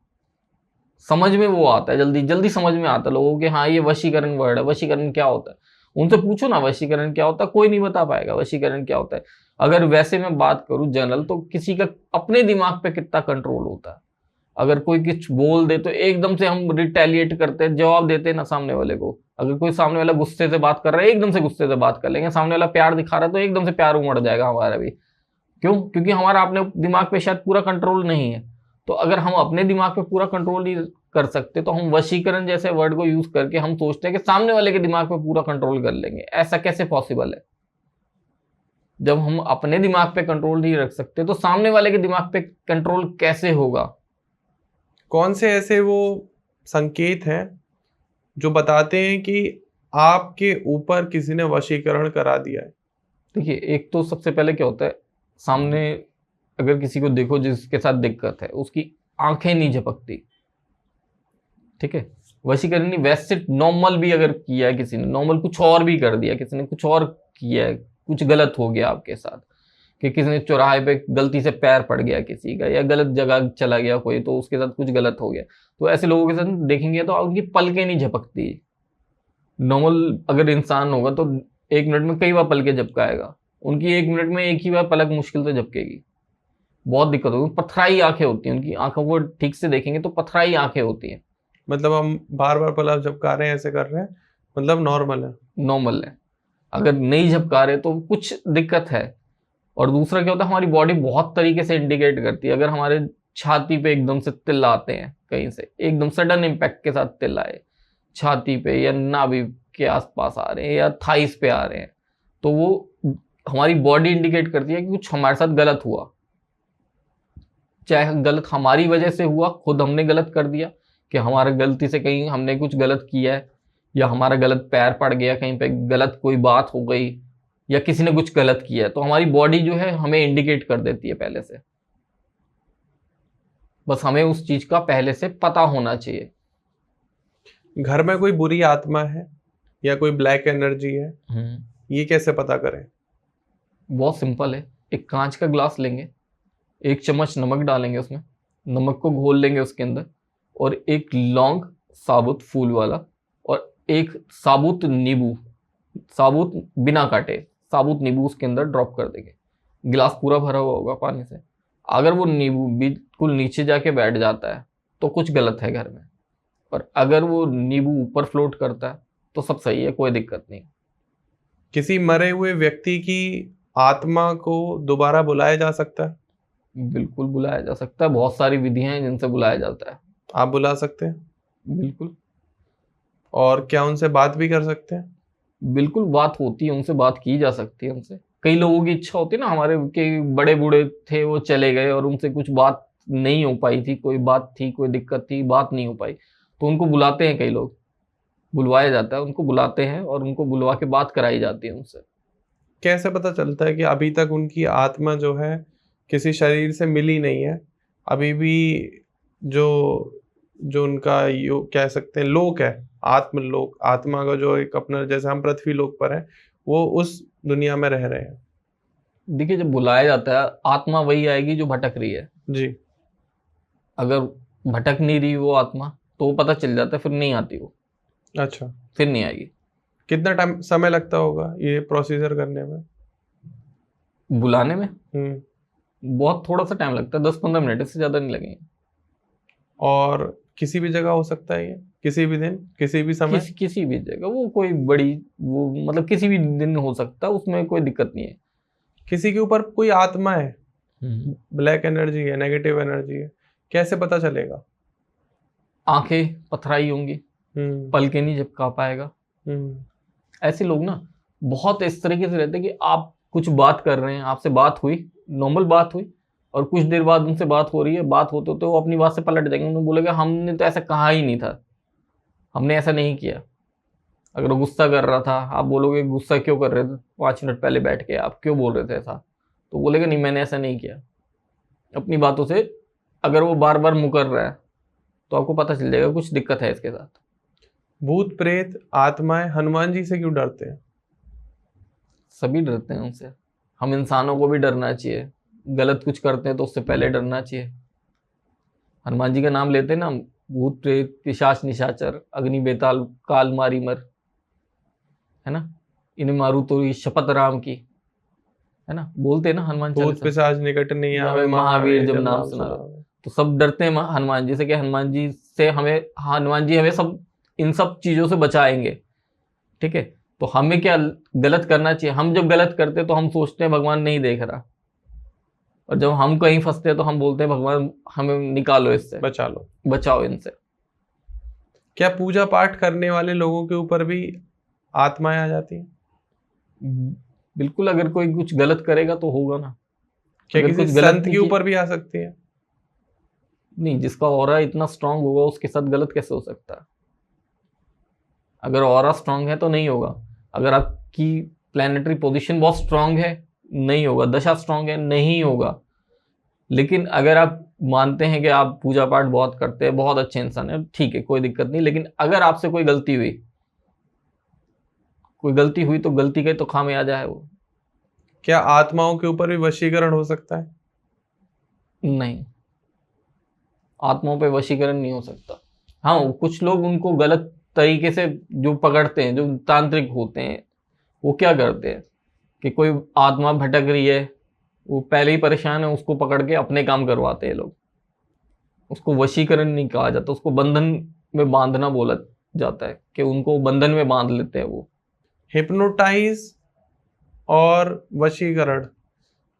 समझ में वो आता है, जल्दी जल्दी समझ में आता है लोगों के, हाँ ये वशीकरण वर्ड है। वशीकरण क्या होता है? उनसे पूछो ना वशीकरण क्या होता है, कोई नहीं बता पाएगा वशीकरण क्या होता है। अगर वैसे मैं बात करूं जनरल, तो किसी का अपने दिमाग पे कितना कंट्रोल होता है। अगर कोई कुछ बोल दे तो एकदम से हम रिटेलिएट करते हैं, जवाब देते हैं ना सामने वाले को। अगर कोई सामने वाला गुस्से से बात कर रहा है, एकदम से गुस्से से बात कर लेंगे। सामने वाला प्यार दिखा रहा है तो एकदम से प्यार उमड़ जाएगा हमारा भी। क्यों? क्योंकि हमारा अपने दिमाग पे शायद पूरा कंट्रोल नहीं है। तो अगर हम अपने दिमाग पे पूरा कंट्रोल नहीं कर सकते तो हम वशीकरण जैसे वर्ड को यूज करके हम सोचते हैं कि सामने वाले के दिमाग पे पूरा कंट्रोल कर लेंगे। ऐसा कैसे पॉसिबल है? जब हम अपने दिमाग पे कंट्रोल नहीं रख सकते तो सामने वाले के दिमाग पे कंट्रोल कैसे होगा? कौन से ऐसे वो संकेत हैं जो बताते हैं कि आपके ऊपर किसी ने वशीकरण करा दिया है? देखिए, एक तो सबसे पहले क्या होता है, सामने अगर किसी को देखो जिसके साथ दिक्कत है, उसकी आंखें नहीं झपकती, ठीक है। वशीकरण नहीं, वैसे नॉर्मल भी अगर किया है किसी ने, नॉर्मल कुछ और भी कर दिया, किसी ने कुछ और किया है, कुछ गलत हो गया आपके साथ, कि किसी ने चौराहे पे गलती से पैर पड़ गया किसी का, या गलत जगह चला गया कोई, तो उसके साथ कुछ गलत हो गया, तो ऐसे लोगों के साथ देखेंगे तो उनकी पलकें नहीं झपकती। नॉर्मल अगर इंसान होगा तो 1 मिनट में कई बार पलकें झपकाएगा, उनकी 1 मिनट में एक ही बार पलक मुश्किल से झपकेगी, बहुत दिक्कत होगी। पथराई आंखें होती हैं, उनकी आंखों को ठीक से देखेंगे तो पथराई आंखें होती हैं। मतलब हम बार बार पलक झपका रहे हैं, ऐसे कर रहे हैं, मतलब नॉर्मल है। नॉर्मल है। अगर नहीं झपका रहे तो कुछ दिक्कत है। और दूसरा क्या होता है, हमारी बॉडी बहुत तरीके से इंडिकेट करती है। अगर हमारे छाती पे एकदम से तिल आते हैं, कहीं से एकदम सडन इम्पैक्ट के साथ तिल आए छाती पे, या नाभि के आसपास आ रहे हैं, या थाइस पे आ रहे हैं, तो वो हमारी बॉडी इंडिकेट करती है कि कुछ हमारे साथ गलत हुआ। चाहे गलत हमारी वजह से हुआ, खुद हमने गलत कर दिया कि हमारा गलती से कहीं हमने कुछ गलत किया है, या हमारा गलत पैर पड़ गया कहीं पे, गलत कोई बात हो गई, या किसी ने कुछ गलत किया है, तो हमारी बॉडी जो है हमें इंडिकेट कर देती है पहले से। बस हमें उस चीज का पहले से पता होना चाहिए। घर में कोई बुरी आत्मा है या कोई ब्लैक एनर्जी है, ये कैसे पता करें? बहुत सिंपल है। एक कांच का ग्लास लेंगे, 1 चम्मच नमक डालेंगे उसमें, नमक को घोल लेंगे उसके अंदर, और 1 लौंग साबुत फूल वाला, और 1 साबुत नींबू, साबुत बिना काटे साबुत नींबू उसके अंदर ड्रॉप कर देंगे। गिलास पूरा भरा हुआ होगा पानी से। अगर वो नींबू बिल्कुल नीचे जाके बैठ जाता है तो कुछ गलत है घर में, और अगर वो नींबू ऊपर फ्लोट करता है तो सब सही है, कोई दिक्कत नहीं। किसी मरे हुए व्यक्ति की आत्मा को दोबारा बुलाया जा सकता है? बिल्कुल बुलाया जा सकता है, बहुत सारी विधियां हैं जिनसे बुलाया जाता है। आप बुला सकते हैं? बिल्कुल। और क्या उनसे बात भी कर सकते हैं? बिल्कुल बात होती है, उनसे बात की जा सकती है। उनसे कई लोगों की इच्छा होती है ना, हमारे के बड़े बूढ़े थे वो चले गए और उनसे कुछ बात नहीं हो पाई थी, कोई बात थी, कोई दिक्कत थी, बात नहीं हो पाई, तो उनको बुलाते हैं। कई लोग बुलवाया जाता है, उनको बुलाते हैं और उनको बुलवा के बात कराई जाती है उनसे। कैसे पता चलता है कि अभी तक उनकी आत्मा जो है किसी शरीर से मिली नहीं है, अभी भी जो जो उनका यो कह सकते हैं लोक है, आत्मलोक, आत्मा का जो एक अपना, जैसे हम पृथ्वी लोक पर हैं, वो उस दुनिया में रह रहे हैं? देखिए, जब बुलाया जाता है आत्मा वही आएगी जो भटक रही है। जी। अगर भटक नहीं रही वो आत्मा तो वो पता चल जाता है, फिर नहीं आती वो, अच्छा, फिर नहीं आएगी। कितना टाइम समय लगता होगा ये प्रोसीजर करने में? बुलाने में हम्म। थोड़ा सा टाइम लगता है, 10-15 मिनट, इससे ज्यादा नहीं लगेंगे। और किसी भी जगह हो सकता है ये, किसी भी दिन, किसी भी समय? किसी भी जगह, वो कोई बड़ी, वो मतलब किसी भी दिन हो सकता है, उसमें कोई दिक्कत नहीं है। किसी के ऊपर कोई आत्मा है, ब्लैक एनर्जी है, नेगेटिव एनर्जी है, कैसे पता चलेगा? आंखें पथराई होंगी, पलके नहीं झपका पाएगा। ऐसे लोग ना बहुत इस तरीके से रहते हैं कि आप कुछ बात कर रहे हैं, आपसे बात हुई, नॉर्मल बात हुई, और कुछ देर बाद उनसे बात हो रही है, बात होते होते वो अपनी बात से पलट जाएंगे। उन्होंने बोलेगा हमने तो ऐसा कहा ही नहीं था, हमने ऐसा नहीं किया। अगर वो गुस्सा कर रहा था, आप बोलोगे गुस्सा क्यों कर रहे थे 5 मिनट पहले बैठ के, आप क्यों बोल रहे थे ऐसा, तो बोलेगा नहीं मैंने ऐसा नहीं किया। अपनी बातों से अगर वो बार बार मुकर रहा है तो आपको पता चल जाएगा कुछ दिक्कत है इसके साथ। भूत प्रेत आत्माएं हनुमान जी से क्यों डरते हैं? सभी डरते हैं उनसे, हम इंसानों को भी डरना चाहिए। गलत कुछ करते हैं तो उससे पहले डरना चाहिए। हनुमान जी का नाम लेते हैं ना, भूत प्रेत पिशाच निशाचर अग्नि बेताल काल मारी मर, है ना, इन्हें मारू तो ये शपथ राम की, है ना, बोलते हैं ना हनुमान भूत चालीसा। पिशाच निकट नहीं आवे, महावीर जब नाम सुना, तो सब डरते हैं हनुमान जी से कि हनुमान जी से हमें, हनुमान जी हमें सब इन सब चीजों से बचाएंगे। ठीक है, तो हमें क्या गलत करना चाहिए? हम जब गलत करते तो हम सोचते हैं भगवान नहीं देख रहा, और जब हम कहीं फंसते हैं तो हम बोलते हैं भगवान हमें निकालो इससे, बचा लो, बचाओ इनसे। क्या पूजा पाठ करने वाले लोगों के ऊपर भी आत्माएं आ जाती हैं? बिल्कुल, अगर कोई कुछ गलत करेगा तो होगा ना। क्या अगर किसी कुछ गलत संत के ऊपर भी आ सकती है? नहीं, जिसका ऑरा इतना स्ट्रांग होगा उसके साथ गलत कैसे हो सकता है? अगर ऑरा स्ट्रांग है तो नहीं होगा। अगर आपकी प्लैनेटरी पोजीशन बहुत स्ट्रांग है, नहीं होगा। दशा स्ट्रांग है, नहीं होगा। लेकिन अगर आप मानते हैं कि आप पूजा पाठ बहुत करते हैं, बहुत अच्छे इंसान है, ठीक है, कोई दिक्कत नहीं। लेकिन अगर आपसे कोई गलती हुई तो गलती का तो खामियाजा है वो। क्या आत्माओं के ऊपर भी वशीकरण हो सकता है? नहीं, आत्माओं पे वशीकरण नहीं हो सकता। हाँ, कुछ लोग उनको गलत तरीके से जो पकड़ते हैं, जो तांत्रिक होते हैं, वो क्या करते हैं कि कोई आत्मा भटक रही है, वो पहले ही परेशान है, उसको पकड़ के अपने काम करवाते हैं लोग। उसको वशीकरण नहीं कहा जाता, उसको बंधन में बांधना बोला जाता है, कि उनको बंधन में बांध लेते हैं वो। हिप्नोटाइज और वशीकरण,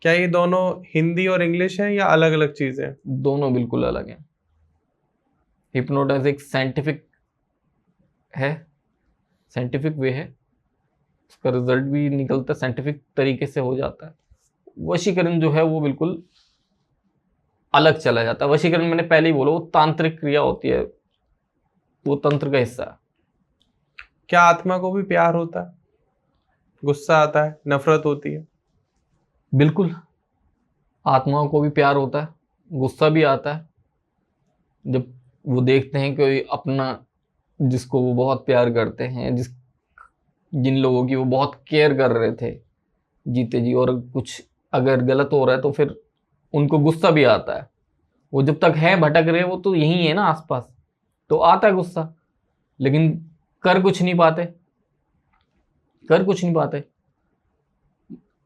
क्या ये दोनों हिंदी और इंग्लिश हैं या अलग अलग चीजें हैं? दोनों बिल्कुल अलग हैं। हिप्नोटाइज एक साइंटिफिक है, साइंटिफिक वे है, उसका रिजल्ट भी निकलता है, साइंटिफिक तरीके से हो जाता है। वशीकरण जो है वो बिल्कुल अलग चला जाता है। वशीकरण मैंने पहले ही बोला, वो तांत्रिक क्रिया होती है, वो तंत्र का हिस्सा है। क्या आत्मा को भी प्यार होता है, गुस्सा आता है, नफरत होती है? बिल्कुल, आत्माओं को भी प्यार होता है, गुस्सा भी आता है। जब वो देखते हैं कोई अपना, जिसको वो बहुत प्यार करते हैं, जिन लोगों की वो बहुत केयर कर रहे थे जीते जी, और कुछ अगर गलत हो रहा है तो फिर उनको गुस्सा भी आता है। वो जब तक है भटक रहे, वो तो यही है ना आसपास, तो आता है गुस्सा, लेकिन कर कुछ नहीं पाते, कर कुछ नहीं पाते।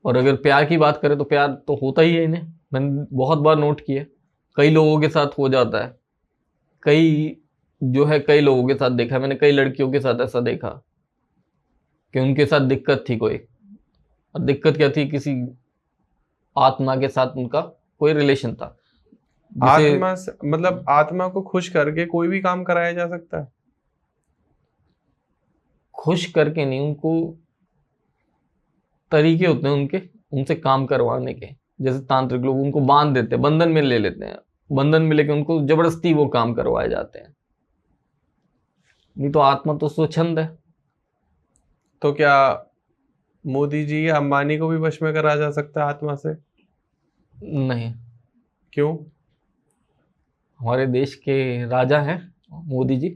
और अगर प्यार की बात करें तो प्यार तो होता ही है इन्हें, मैंने बहुत बार नोट किया, कई लोगों के साथ हो जाता है। कई लोगों के साथ देखा है मैंने, कई लड़कियों के साथ ऐसा देखा कि उनके साथ दिक्कत थी कोई, और दिक्कत क्या थी, किसी आत्मा के साथ उनका कोई रिलेशन था। आत्मा से मतलब आत्मा को खुश करके कोई भी काम कराया जा सकता है? खुश करके नहीं, उनको तरीके होते हैं उनसे काम करवाने के। जैसे तांत्रिक लोग उनको बांध देते हैं, बंधन में ले लेते हैं, बंधन में लेके उनको जबरदस्ती वो काम करवाए जाते हैं। नहीं तो आत्मा तो स्वच्छंद है। तो क्या मोदी जी या अंबानी को भी वश में करा जा सकता है आत्मा से? नहीं, क्यों? हमारे देश के राजा हैं मोदी जी,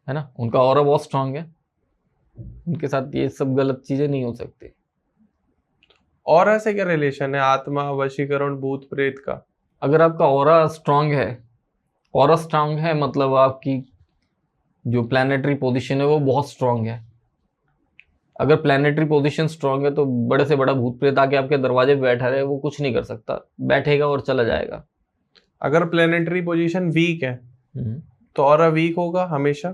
है ना, उनका ऑरा बहुत स्ट्रांग है, उनके साथ ये सब गलत चीजें नहीं हो सकती। और ऐसे क्या रिलेशन है आत्मा, वशीकरण, भूत प्रेत का? अगर आपका ऑरा स्ट्रांग है, ऑरा स्ट्रांग है मतलब आपकी जो प्लानिटरी पोजीशन है वो बहुत स्ट्रांग है। अगर प्लानिटरी पोजीशन स्ट्रांग है तो बड़े से बड़ा भूत प्रेत आके आपके दरवाजे पे बैठा रहे, वो कुछ नहीं कर सकता, बैठेगा और चला जाएगा। अगर प्लेनेटरी पोजीशन वीक है तो और वीक होगा हमेशा?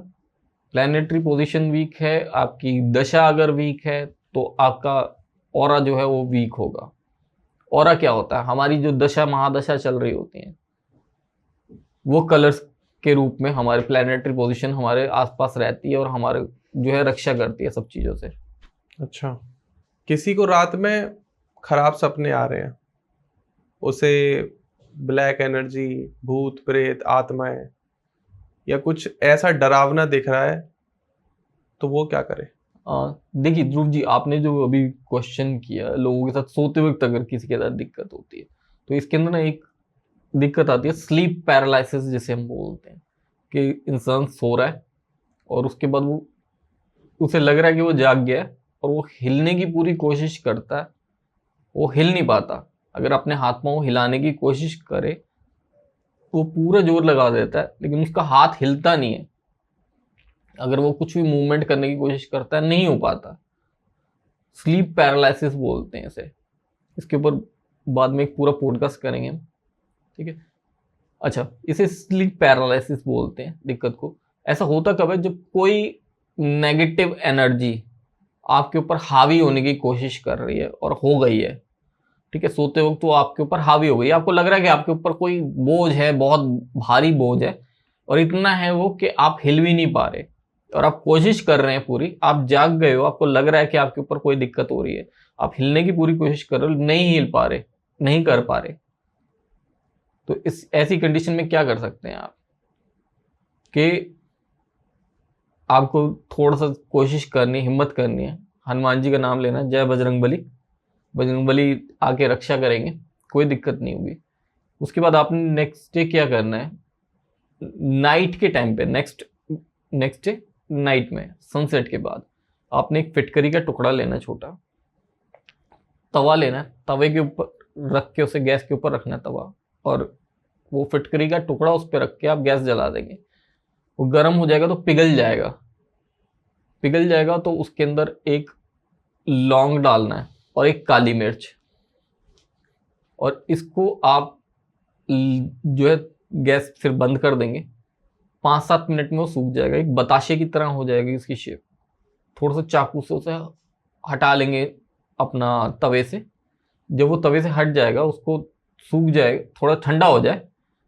प्लानिटरी पोजीशन वीक है, आपकी दशा अगर वीक है तो आपका ऑरा जो है वो वीक होगा। ऑरा क्या होता है, हमारी जो दशा महादशा चल रही होती है, वो कलर्स के रूप में हमारे प्लानिटरी पोजीशन हमारे आसपास रहती है और हमारे जो है रक्षा करती है सब चीज़ों से। अच्छा, किसी को रात में खराब सपने आ रहे हैं, उसे ब्लैक एनर्जी, भूत प्रेत, आत्माएं या कुछ ऐसा डरावना दिख रहा है, तो वो क्या करे? देखिए ध्रुव जी, आपने जो अभी क्वेश्चन किया, लोगों के साथ सोते वक्त अगर किसी के साथ दिक्कत होती है, तो इसके अंदर ना एक दिक्कत आती है स्लीप पैरालिसिस, जिसे हम बोलते हैं, कि इंसान सो रहा है और उसके बाद वो उसे लग रहा है कि वो जाग गया है, और वो हिलने की पूरी कोशिश करता है, वो हिल नहीं पाता। अगर अपने हाथ पांव हिलाने की कोशिश करे, वो पूरा जोर लगा देता है लेकिन उसका हाथ हिलता नहीं है। अगर वो कुछ भी मूवमेंट करने की कोशिश करता है, नहीं हो पाता। स्लीप पैरालिसिस बोलते हैं इसे। इसके ऊपर बाद में एक पूरा पॉडकास्ट करेंगे हम, ठीक है। अच्छा, इसे स्लीप पैरालिसिस बोलते हैं दिक्कत को। ऐसा होता कब है, जब कोई नेगेटिव एनर्जी आपके ऊपर हावी होने की कोशिश कर रही है और हो गई है, ठीक है। सोते वक्त वो आपके ऊपर हावी हो गई, आपको लग रहा है कि आपके ऊपर कोई बोझ है, बहुत भारी बोझ है, और इतना है वो कि आप हिल भी नहीं पा रहे, और आप कोशिश कर रहे हैं पूरी, आप जाग गए हो, आपको लग रहा है कि आपके ऊपर कोई दिक्कत हो रही है, आप हिलने की पूरी कोशिश कर रहे हो, नहीं हिल पा रहे, नहीं कर पा रहे। तो इस ऐसी कंडीशन में क्या कर सकते हैं आप, कि आपको थोड़ा सा कोशिश करनी, हिम्मत करनी है, हनुमान जी का नाम लेना, जय बजरंगबली, बजरंगबली आके रक्षा करेंगे, कोई दिक्कत नहीं होगी। उसके बाद आपने नेक्स्ट डे क्या करना है, नाइट के टाइम पे, नेक्स्ट डे नाइट में, सनसेट के बाद आपने एक फिटकरी का टुकड़ा लेना, छोटा तवा लेना है, तवे के ऊपर रख के उसे गैस के ऊपर रखना है तवा, और वो फिटकरी का टुकड़ा उस पर रख के आप गैस जला देंगे। वो गर्म हो जाएगा तो पिघल जाएगा, पिघल जाएगा तो उसके अंदर एक लौंग डालना है और एक काली मिर्च, और इसको आप जो है गैस फिर बंद कर देंगे। 5-7 मिनट में वो सूख जाएगा, एक बताशे की तरह हो जाएगी इसकी शेप। थोड़ा सा चाकू से उसे हटा लेंगे अपना तवे से। जब वो तवे से हट जाएगा, उसको सूख जाए, थोड़ा ठंडा हो जाए,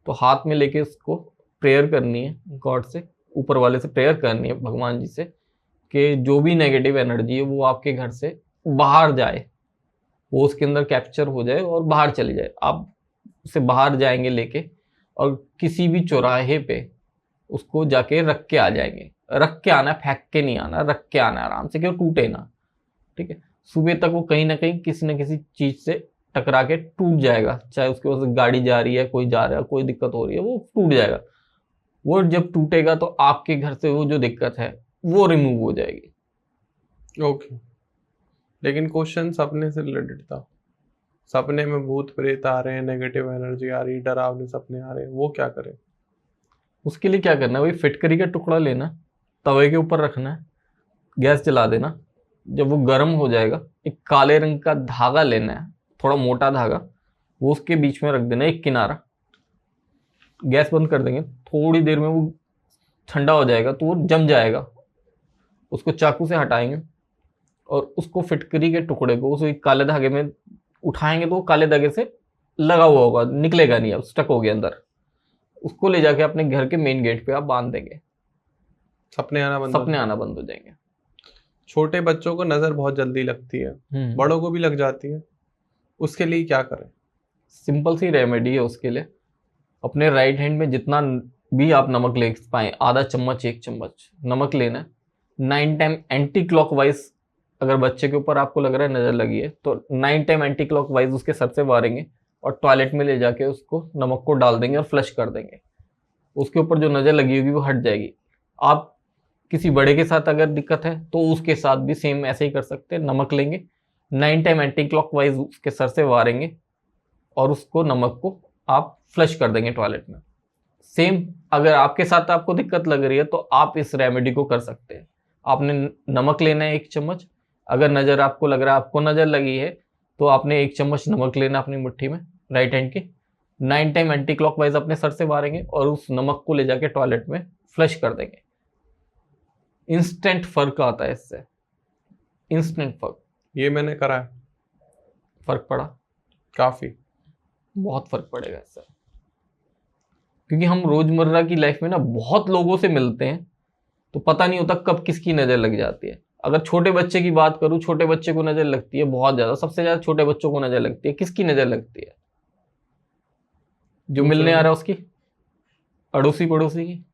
तो हाथ में लेके उसको प्रेयर करनी है गॉड से, ऊपर वाले से प्रेयर करनी है, भगवान जी से, कि जो भी नेगेटिव एनर्जी है वो आपके घर से बाहर जाए, वो उसके अंदर कैप्चर हो जाए और बाहर चली जाए। आप उसे बाहर जाएंगे लेके, और किसी भी चौराहे पे उसको जाके रख के आ जाएंगे। रख के आना, फेंक के नहीं आना, रख के आना आराम से, कि वो टूटे ना। ठीक है, सुबह तक वो कहीं ना कहीं किसी न किसी चीज से टकरा के टूट जाएगा, चाहे उसके वजह से गाड़ी जा रही है, कोई जा रहा है, कोई दिक्कत हो रही है, वो टूट जाएगा। वो जब टूटेगा तो आपके घर से वो जो दिक्कत है वो रिमूव हो जाएगी। ओके, लेकिन क्वेश्चन सपने से रिलेटेड था। सपने में भूत प्रेत आ रहे हैं, नेगेटिव एनर्जी आ रही है, डरावने सपने आ रहे हैं, वो क्या करें? उसके लिए क्या करना है, वही फिटकरी का टुकड़ा लेना, तवे के ऊपर रखना है, गैस जला देना। जब वो गर्म हो जाएगा, एक काले रंग का धागा लेना है, थोड़ा मोटा धागा, वो उसके बीच में रख देना एक किनारा। गैस बंद कर देंगे, थोड़ी देर में वो ठंडा हो जाएगा तो वो जम जाएगा। उसको चाकू से हटाएंगे और उसको फिटकरी के टुकड़े को उस काले धागे में उठाएंगे, तो वो काले धागे से लगा हुआ होगा, निकलेगा नहीं, अब स्टक हो गया अंदर। उसको ले जाके अपने घर के मेन गेट पे आप बांध देंगे, सपने आना बंद सपने आना बंद हो जाएंगे। छोटे बच्चों को नजर बहुत जल्दी लगती है, बड़ों को भी लग जाती है, उसके लिए क्या करें? सिंपल सी रेमेडी है उसके लिए। अपने राइट हैंड में जितना भी आप नमक ले पाए, आधा चम्मच 1 चम्मच नमक लेना है। 9 टाइम एंटी क्लॉकवाइज, अगर बच्चे के ऊपर आपको लग रहा है नजर लगी है, तो 9 टाइम एंटी क्लॉकवाइज उसके सर से मारेंगे और टॉयलेट में ले जाके उसको नमक को डाल देंगे और फ्लश कर देंगे। उसके ऊपर जो नजर लगी होगी वो हट जाएगी। आप किसी बड़े के साथ अगर दिक्कत है तो उसके साथ भी सेम ऐसे ही कर सकते हैं। नमक लेंगे, 9 टाइम एंटी क्लॉकवाइज उसके सर से मारेंगे और उसको नमक को आप फ्लश कर देंगे टॉयलेट में। सेम अगर आपके साथ आपको दिक्कत लग रही है तो आप इस रेमेडी को कर सकते हैं। आपने नमक लेना है 1 चम्मच, अगर नजर आपको लग रहा है आपको नजर लगी है तो आपने 1 चम्मच नमक लेना अपनी मुट्ठी में राइट हैंड के, 9 टाइम एंटी क्लॉकवाइज अपने सर से मारेंगे और उस नमक को ले जाके टॉयलेट में फ्लश कर देंगे। इंस्टेंट फर्क आता है इससे, इंस्टेंट फर्क। ये मैंने करा है, फर्क पड़ा? काफी, बहुत फर्क पड़ेगा इससे, क्योंकि हम रोजमर्रा की लाइफ में ना बहुत लोगों से मिलते हैं, तो पता नहीं होता कब किसकी नजर लग जाती है। अगर छोटे बच्चे की बात करूं, छोटे बच्चे को नजर लगती है बहुत ज्यादा, सबसे ज्यादा छोटे बच्चों को नजर लगती है। किसकी नजर लगती है? जो मिलने आ रहा है उसकी, अड़ोसी पड़ोसी की?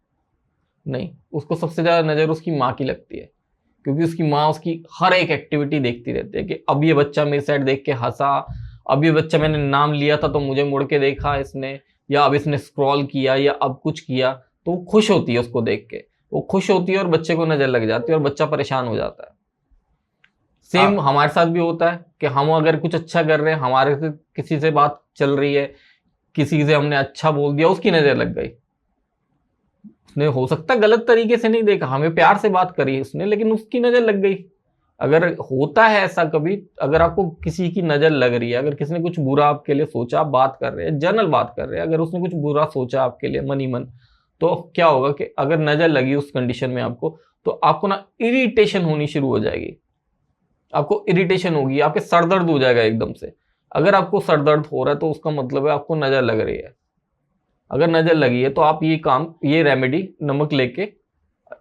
नहीं, उसको सबसे ज्यादा नजर उसकी माँ की लगती है, क्योंकि उसकी माँ उसकी हर एक एक्टिविटी देखती रहती है कि अब ये बच्चा मेरे साइड देख के हंसा, अब ये बच्चा मैंने नाम लिया था तो मुझे मुड़ के देखा इसने, या अब इसने स्क्रॉल किया, या अब कुछ किया, तो वो खुश होती है उसको देख के। वो खुश होती है और बच्चे को नजर लग जाती है और बच्चा परेशान हो जाता है। सेम हमारे साथ भी होता है कि हम अगर कुछ अच्छा कर रहे हैं, हमारे से किसी से बात चल रही है, किसी से हमने अच्छा बोल दिया, उसकी नजर लग गई। उसने हो सकता है गलत तरीके से नहीं देखा, हमें प्यार से बात करी उसने, लेकिन उसकी नजर लग गई। अगर होता है ऐसा कभी, अगर आपको किसी की नजर लग रही है, अगर किसी ने कुछ बुरा आपके लिए सोचा, आप बात कर रहे हैं, जनरल बात कर रहे हैं, अगर उसने कुछ बुरा सोचा आपके लिए मन ही मन, तो क्या होगा कि अगर नजर लगी उस कंडीशन में आपको, तो आपको ना इरिटेशन होनी शुरू हो जाएगी। आपको इरिटेशन होगी, आपके सर दर्द हो जाएगा एकदम से। अगर आपको सर दर्द हो रहा है तो उसका मतलब है आपको नजर लग रही है। अगर नजर लगी है तो आप ये काम, ये रेमेडी, नमक लेके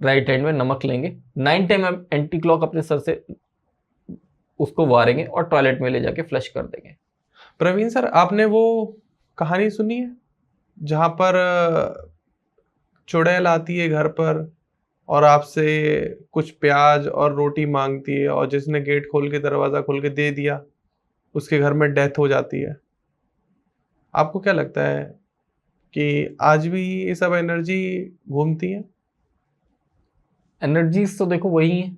राइट हैंड में नमक लेंगे, 9 टाइम एंटी क्लॉक अपने सर से उसको वारेंगे और टॉयलेट में ले जाके फ्लश कर देंगे। प्रवीण सर, आपने वो कहानी सुनी है जहां पर चुड़ैल आती है घर पर और आपसे कुछ प्याज और रोटी मांगती है, और जिसने गेट खोल के, दरवाजा खोल के दे दिया, उसके घर में डेथ हो जाती है? आपको क्या लगता है कि आज भी ये सब एनर्जी घूमती है? एनर्जीज तो देखो वही है,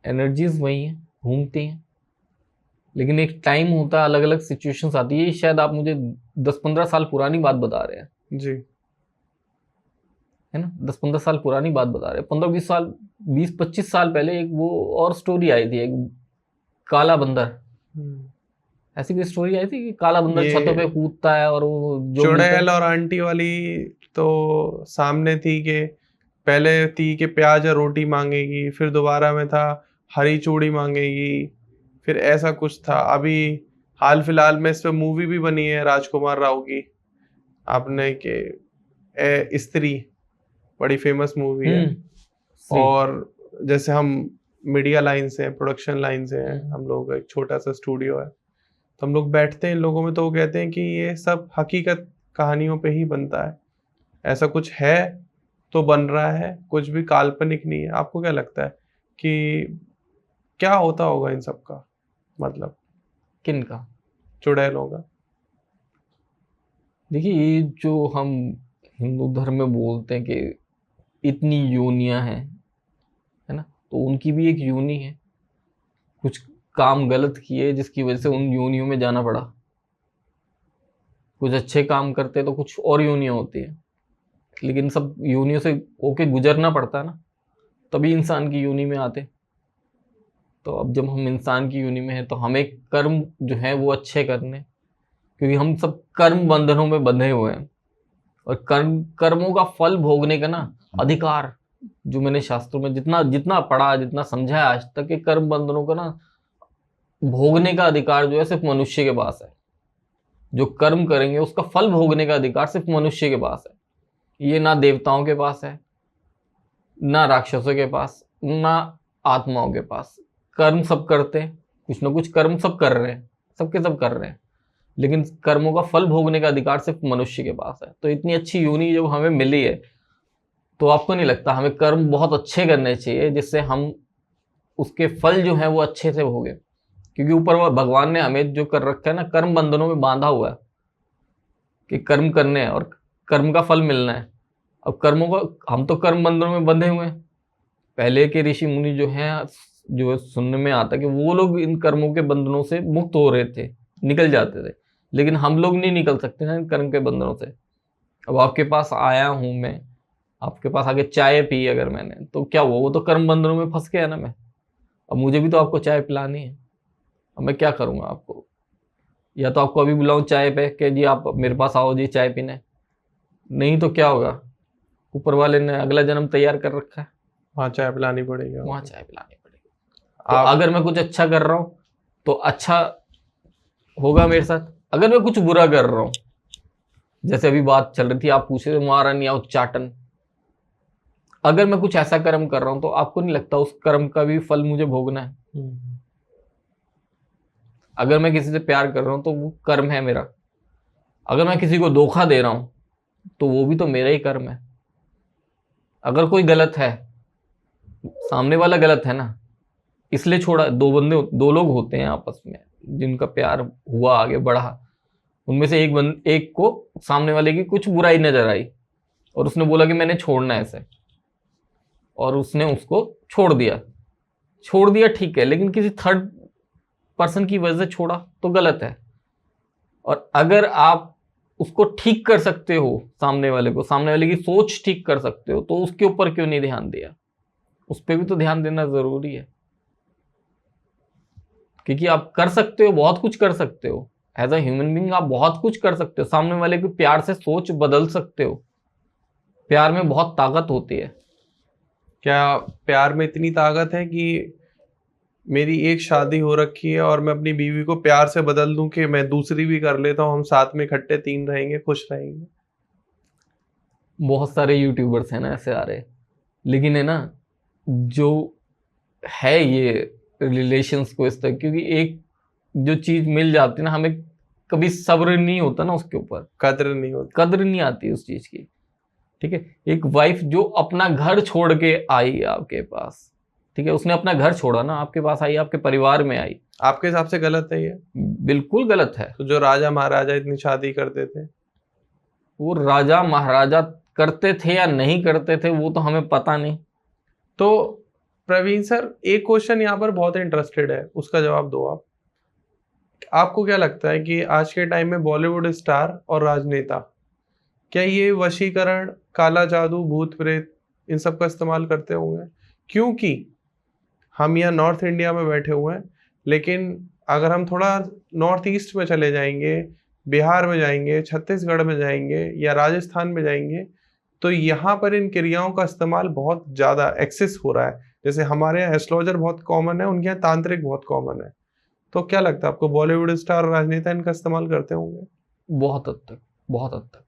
एनर्जीज वही है, घूमती हैं, लेकिन एक टाइम होता है, अलग अलग सिचुएशंस आती है। शायद आप मुझे 10-15 साल पुरानी बात बता रहे हैं जी, है ना? 10-15 साल पुरानी बात बता रहे हैं। 15-20 साल, 20-25 साल पहले एक वो और स्टोरी आई थी, एक काला बंदर, ऐसी कोई स्टोरी आई थी कि काला बंदर ये छतों पे कूदता है और वो जो मिलता चुड़ैल है। और आंटी वाली तो सामने थी कि पहले थी कि प्याज और रोटी मांगेगी, फिर दोबारा में था हरी चूड़ी मांगेगी, फिर ऐसा कुछ था। अभी हाल फिलहाल में इस पे मूवी भी बनी है राजकुमार राव की, आपने के स्त्री, बड़ी फेमस मूवी है। सी। और जैसे हम मीडिया लाइन से हैं, प्रोडक्शन लाइन से हैं, हम लोग का एक छोटा सा स्टूडियो है, तो हम लोग बैठते हैं इन लोगों में, तो वो कहते हैं कि ये सब हकीकत कहानियों पे ही बनता है, ऐसा कुछ है तो बन रहा है, कुछ भी काल्पनिक नहीं है। आपको क्या लगता है कि क्या होता होगा इन सब का मतलब, किन का? चुड़ैलों का? देखिए, ये जो हम हिंदू धर्म में बोलते हैं कि इतनी योनियां हैं, है ना, तो उनकी भी एक योनि है। कुछ काम गलत किए जिसकी वजह से उन योनियों में जाना पड़ा। कुछ अच्छे काम करते तो कुछ और योनियां होती है, लेकिन सब योनियों से होके गुजरना पड़ता है ना, तभी इंसान की योनि में आते। तो अब जब हम इंसान की योनि में हैं तो हमें कर्म जो है वो अच्छे करने, क्योंकि हम सब कर्म बंधनों में बंधे हुए हैं। और कर्मों का फल भोगने का ना अधिकार, जो मैंने शास्त्रों में जितना जितना पढ़ा, जितना समझा है आज तक, कि कर्म बंधनों का ना भोगने का अधिकार जो है सिर्फ मनुष्य के पास है। जो कर्म करेंगे उसका फल भोगने का अधिकार सिर्फ मनुष्य के पास है। ये ना देवताओं के पास है, ना राक्षसों के पास, ना आत्माओं के पास। कर्म सब करते हैं, कुछ ना कुछ कर्म सब कर रहे हैं, सबके सब कर रहे हैं, लेकिन कर्मों का फल भोगने का अधिकार सिर्फ मनुष्य के पास है। तो इतनी अच्छी योनि जब हमें मिली है, तो आपको नहीं लगता हमें कर्म बहुत अच्छे करने चाहिए जिससे हम उसके फल जो है वो अच्छे से भोगे? क्योंकि ऊपर वो भगवान ने हमें जो कर रखा है ना, कर्म बंधनों में बांधा हुआ है कि कर्म करने हैं और कर्म का फल मिलना है। अब कर्मों का, हम तो कर्म बंधनों में बंधे हुए हैं। पहले के ऋषि मुनि जो हैं, जो सुनने में आता है कि वो लोग इन कर्मों के बंधनों से मुक्त हो रहे थे, निकल जाते थे, लेकिन हम लोग नहीं निकल सकते ना इन कर्म के बंधनों से। अब आपके पास आया हूं मैं, आपके पास आके चाय पी अगर मैंने, तो क्या हुआ? वो तो कर्म बंधनों में फंस गया ना मैं। अब मुझे भी तो आपको चाय पिलानी है। अब मैं क्या करूंगा आपको? या तो आपको अभी बुलाऊं चाय पे कि जी आप मेरे पास आओ जी चाय पीने? नहीं तो क्या होगा? ऊपर वाले ने अगला जन्म तैयार कर रखा है, हाँ, चाय पिलानी पड़ेगी वहां आपको। चाय पिलानी पड़ेगी। तो आप अगर मैं कुछ अच्छा कर रहा हूं तो अच्छा होगा मेरे साथ, अगर मैं कुछ बुरा कर रहा हूं, जैसे अभी बात चल रही थी, आप पूछ रहे थे महारान या उच्चाटन, अगर मैं कुछ ऐसा कर्म कर रहा हूं तो आपको नहीं लगता उस कर्म का भी फल मुझे भोगना है? अगर मैं किसी से प्यार कर रहा हूं तो वो कर्म है मेरा। अगर मैं किसी को धोखा दे रहा हूं तो वो भी तो मेरा ही कर्म है। अगर कोई गलत है, सामने वाला गलत है ना, इसलिए छोड़ा। दो लोग होते हैं आपस में जिनका प्यार हुआ, आगे बढ़ा, उनमें से एक को सामने वाले की कुछ बुराई नजर आई और उसने बोला कि मैंने छोड़ना है इसे, और उसने उसको छोड़ दिया ठीक है, लेकिन किसी थर्ड पर्सन की वजह से छोड़ा तो गलत है। और अगर आप उसको ठीक कर सकते हो, सामने वाले की सोच ठीक कर सकते हो, तो उसके ऊपर क्यों नहीं ध्यान दिया? उस पर भी तो ध्यान देना जरूरी है, क्योंकि आप कर सकते हो, बहुत कुछ कर सकते हो। एज अ ह्यूमन बीइंग आप बहुत कुछ कर सकते हो, सामने वाले को प्यार से सोच बदल सकते हो। प्यार में बहुत ताकत होती है। क्या प्यार में इतनी ताकत है कि मेरी एक शादी हो रखी है और मैं अपनी बीवी को प्यार से बदल दूं कि मैं दूसरी भी कर लेता हूं, हम साथ में इकट्ठे 3 रहेंगे, खुश रहेंगे? बहुत सारे यूट्यूबर्स हैं ना ऐसे आ रहे, लेकिन है ना, जो है ये रिलेशंस को इस तरह, क्योंकि एक जो चीज मिल जाती है ना, हमें कभी सब्र नहीं होता ना उसके ऊपर, कद्र नहीं होती। कद्र नहीं आती उस चीज की। ठीक है, एक वाइफ जो अपना घर छोड़ के आई आपके पास, ठीक है, उसने अपना घर छोड़ा ना, आपके पास आई, आपके परिवार में आई, आपके हिसाब से गलत है ये? बिल्कुल गलत है। तो जो राजा महाराजा इतनी शादी करते थे, वो राजा महाराजा करते थे या नहीं करते थे वो तो हमें पता नहीं। तो प्रवीण सर, एक क्वेश्चन यहाँ पर बहुत इंटरेस्टेड है, उसका जवाब दो आप। आपको क्या लगता है कि आज के टाइम में बॉलीवुड स्टार और राजनेता, क्या ये वशीकरण, काला जादू, भूत प्रेत, इन सब का इस्तेमाल करते होंगे? क्योंकि हम यहाँ नॉर्थ इंडिया में बैठे हुए हैं, लेकिन अगर हम थोड़ा नॉर्थ ईस्ट में चले जाएंगे, बिहार में जाएंगे, छत्तीसगढ़ में जाएंगे या राजस्थान में जाएंगे, तो यहाँ पर इन क्रियाओं का इस्तेमाल बहुत ज़्यादा एक्सेस हो रहा है। जैसे हमारे यहाँ एस्ट्रोलॉजर बहुत कॉमन है, उनके यहाँ तांत्रिक बहुत कॉमन है। तो क्या लगता है आपको, बॉलीवुड स्टार और राजनेता इनका इस्तेमाल करते होंगे? बहुत हद तक, बहुत हद तक,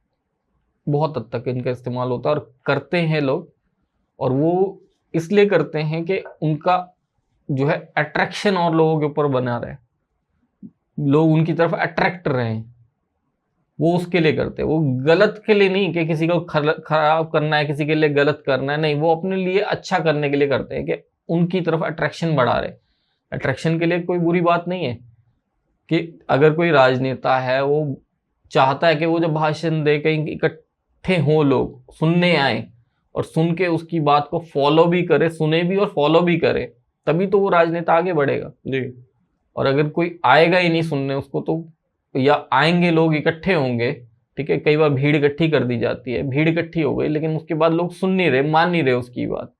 बहुत हद तक इनका इस्तेमाल होता है और करते हैं लोग। और वो इसलिए करते हैं कि उनका जो है अट्रैक्शन और लोगों के ऊपर बना रहे, लोग उनकी तरफ अट्रैक्ट रहे, वो उसके लिए करते हैं। वो गलत के लिए नहीं कि किसी को खराब करना है, किसी के लिए गलत करना है, नहीं, वो अपने लिए अच्छा करने के लिए करते हैं कि उनकी तरफ अट्रैक्शन बढ़ा रहे। अट्रैक्शन के लिए कोई बुरी बात नहीं है कि अगर कोई राजनेता है, वो चाहता है कि वो जब भाषण दे, कहीं इकट्ठे हों, लोग सुनने आए और सुन के उसकी बात को फॉलो भी करे, सुने भी और फॉलो भी करे, तभी तो वो राजनेता आगे बढ़ेगा जी। और अगर कोई आएगा ही नहीं सुनने उसको, तो या आएंगे लोग इकट्ठे होंगे, ठीक है, कई बार भीड़ इकट्ठी कर दी जाती है, भीड़ इकट्ठी हो गई लेकिन उसके बाद लोग सुन नहीं रहे, मान नहीं रहे उसकी बात,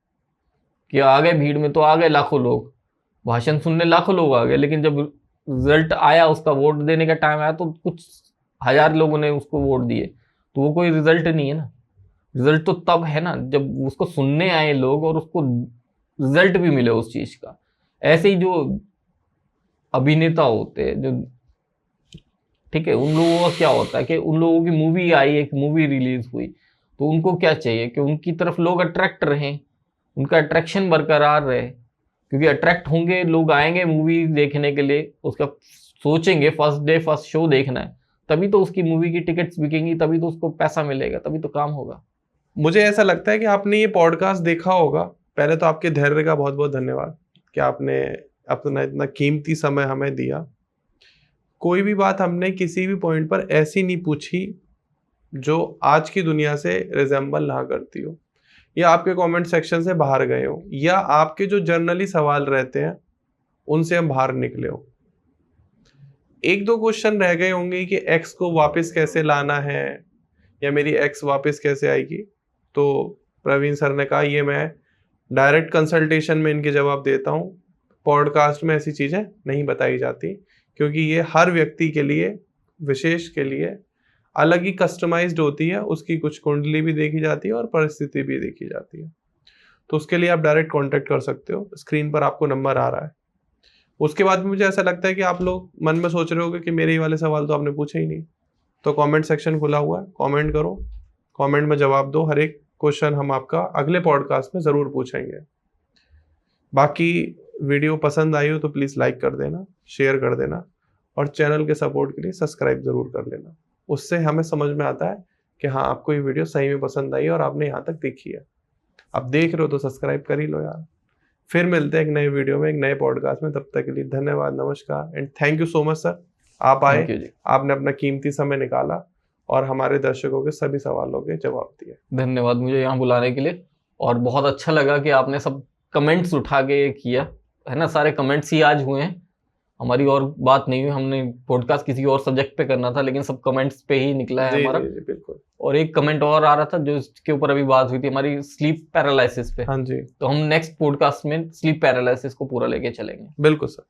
कि आ गए भीड़ में तो आ गए लाखों लोग, भाषण सुनने लाखों लोग आ गए, लेकिन जब रिजल्ट आया, उसका वोट देने का टाइम आया, तो कुछ हजार लोगों ने उसको वोट दिए, तो वो कोई रिजल्ट नहीं है ना। रिजल्ट तो तब है ना जब उसको सुनने आए लोग और उसको रिजल्ट भी मिले उस चीज का। ऐसे ही जो अभिनेता होते हैं, जो, ठीक है, उन लोगों का क्या होता है कि उन लोगों की मूवी आई, एक मूवी रिलीज हुई, तो उनको क्या चाहिए कि उनकी तरफ लोग अट्रैक्ट रहें, उनका अट्रैक्शन बरकरार रहे, क्योंकि अट्रैक्ट होंगे लोग, आएंगे मूवी देखने के लिए, उसका सोचेंगे फर्स्ट डे फर्स्ट शो देखना है, तभी तो उसकी मूवी की टिकट्स बिकेंगी, तभी तो उसको पैसा मिलेगा, तभी तो काम होगा। मुझे ऐसा लगता है कि आपने ये पॉडकास्ट देखा होगा। पहले तो आपके धैर्य का बहुत बहुत धन्यवाद कि आपने अपना इतना कीमती समय हमें दिया। कोई भी बात हमने किसी भी पॉइंट पर ऐसी नहीं पूछी जो आज की दुनिया से रिजेंबल ना करती हो, या आपके कमेंट सेक्शन से बाहर गए हो, या आपके जो जर्नली सवाल रहते हैं उनसे हम बाहर निकले हो। एक दो क्वेश्चन रह गए होंगे कि एक्स को वापस कैसे लाना है, या मेरी एक्स वापस कैसे आएगी, तो प्रवीण सर ने कहा ये मैं डायरेक्ट कंसल्टेशन में इनके जवाब देता हूँ। पॉडकास्ट में ऐसी चीज़ें नहीं बताई जाती, क्योंकि ये हर व्यक्ति के लिए, विशेष के लिए अलग ही कस्टमाइज्ड होती है। उसकी कुछ कुंडली भी देखी जाती है और परिस्थिति भी देखी जाती है। तो उसके लिए आप डायरेक्ट कांटेक्ट कर सकते हो, स्क्रीन पर आपको नंबर आ रहा है। उसके बाद भी मुझे ऐसा लगता है कि आप लोग मन में सोच रहे होगे कि मेरे ये वाले सवाल तो आपने पूछे ही नहीं, तो कमेंट सेक्शन खुला हुआ है, कमेंट करो, कमेंट में जवाब दो। हर एक क्वेश्चन हम आपका अगले पॉडकास्ट में ज़रूर पूछेंगे। बाकी वीडियो पसंद आई हो तो प्लीज़ लाइक कर देना, शेयर कर देना, और चैनल के सपोर्ट के लिए सब्सक्राइब ज़रूर कर लेना। उससे हमें समझ में आता है कि हाँ, आपको ये वीडियो सही में पसंद आई है और आपने यहाँ तक देखी है। आप देख रहे हो तो सब्सक्राइब कर ही लो यार। फिर मिलते हैं एक नए वीडियो में, एक नए पॉडकास्ट में। तब तक के लिए धन्यवाद, नमस्कार and thank you so much sir. आप आए, आपने अपना कीमती समय निकाला और हमारे दर्शकों के सभी सवालों के जवाब दिए। धन्यवाद मुझे यहाँ बुलाने के लिए, और बहुत अच्छा लगा कि आपने सब कमेंट्स उठा के किया है ना। सारे कमेंट्स ही आज हुए हैं, हमारी और बात नहीं हुई। हमने पॉडकास्ट किसी और सब्जेक्ट पे करना था, लेकिन सब कमेंट्स पे ही निकला है हमारा। जी, बिल्कुल। और एक कमेंट और आ रहा था जो इसके ऊपर अभी बात हुई थी, हमारी स्लीप पैरालिसिस पे। हाँ जी, तो हम नेक्स्ट पॉडकास्ट में स्लीप पैरालिसिस को पूरा लेके चलेंगे। बिल्कुल सर।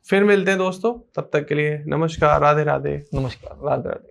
फिर मिलते हैं दोस्तों, तब तक के लिए नमस्कार, राधे राधे। नमस्कार, राधे राधे।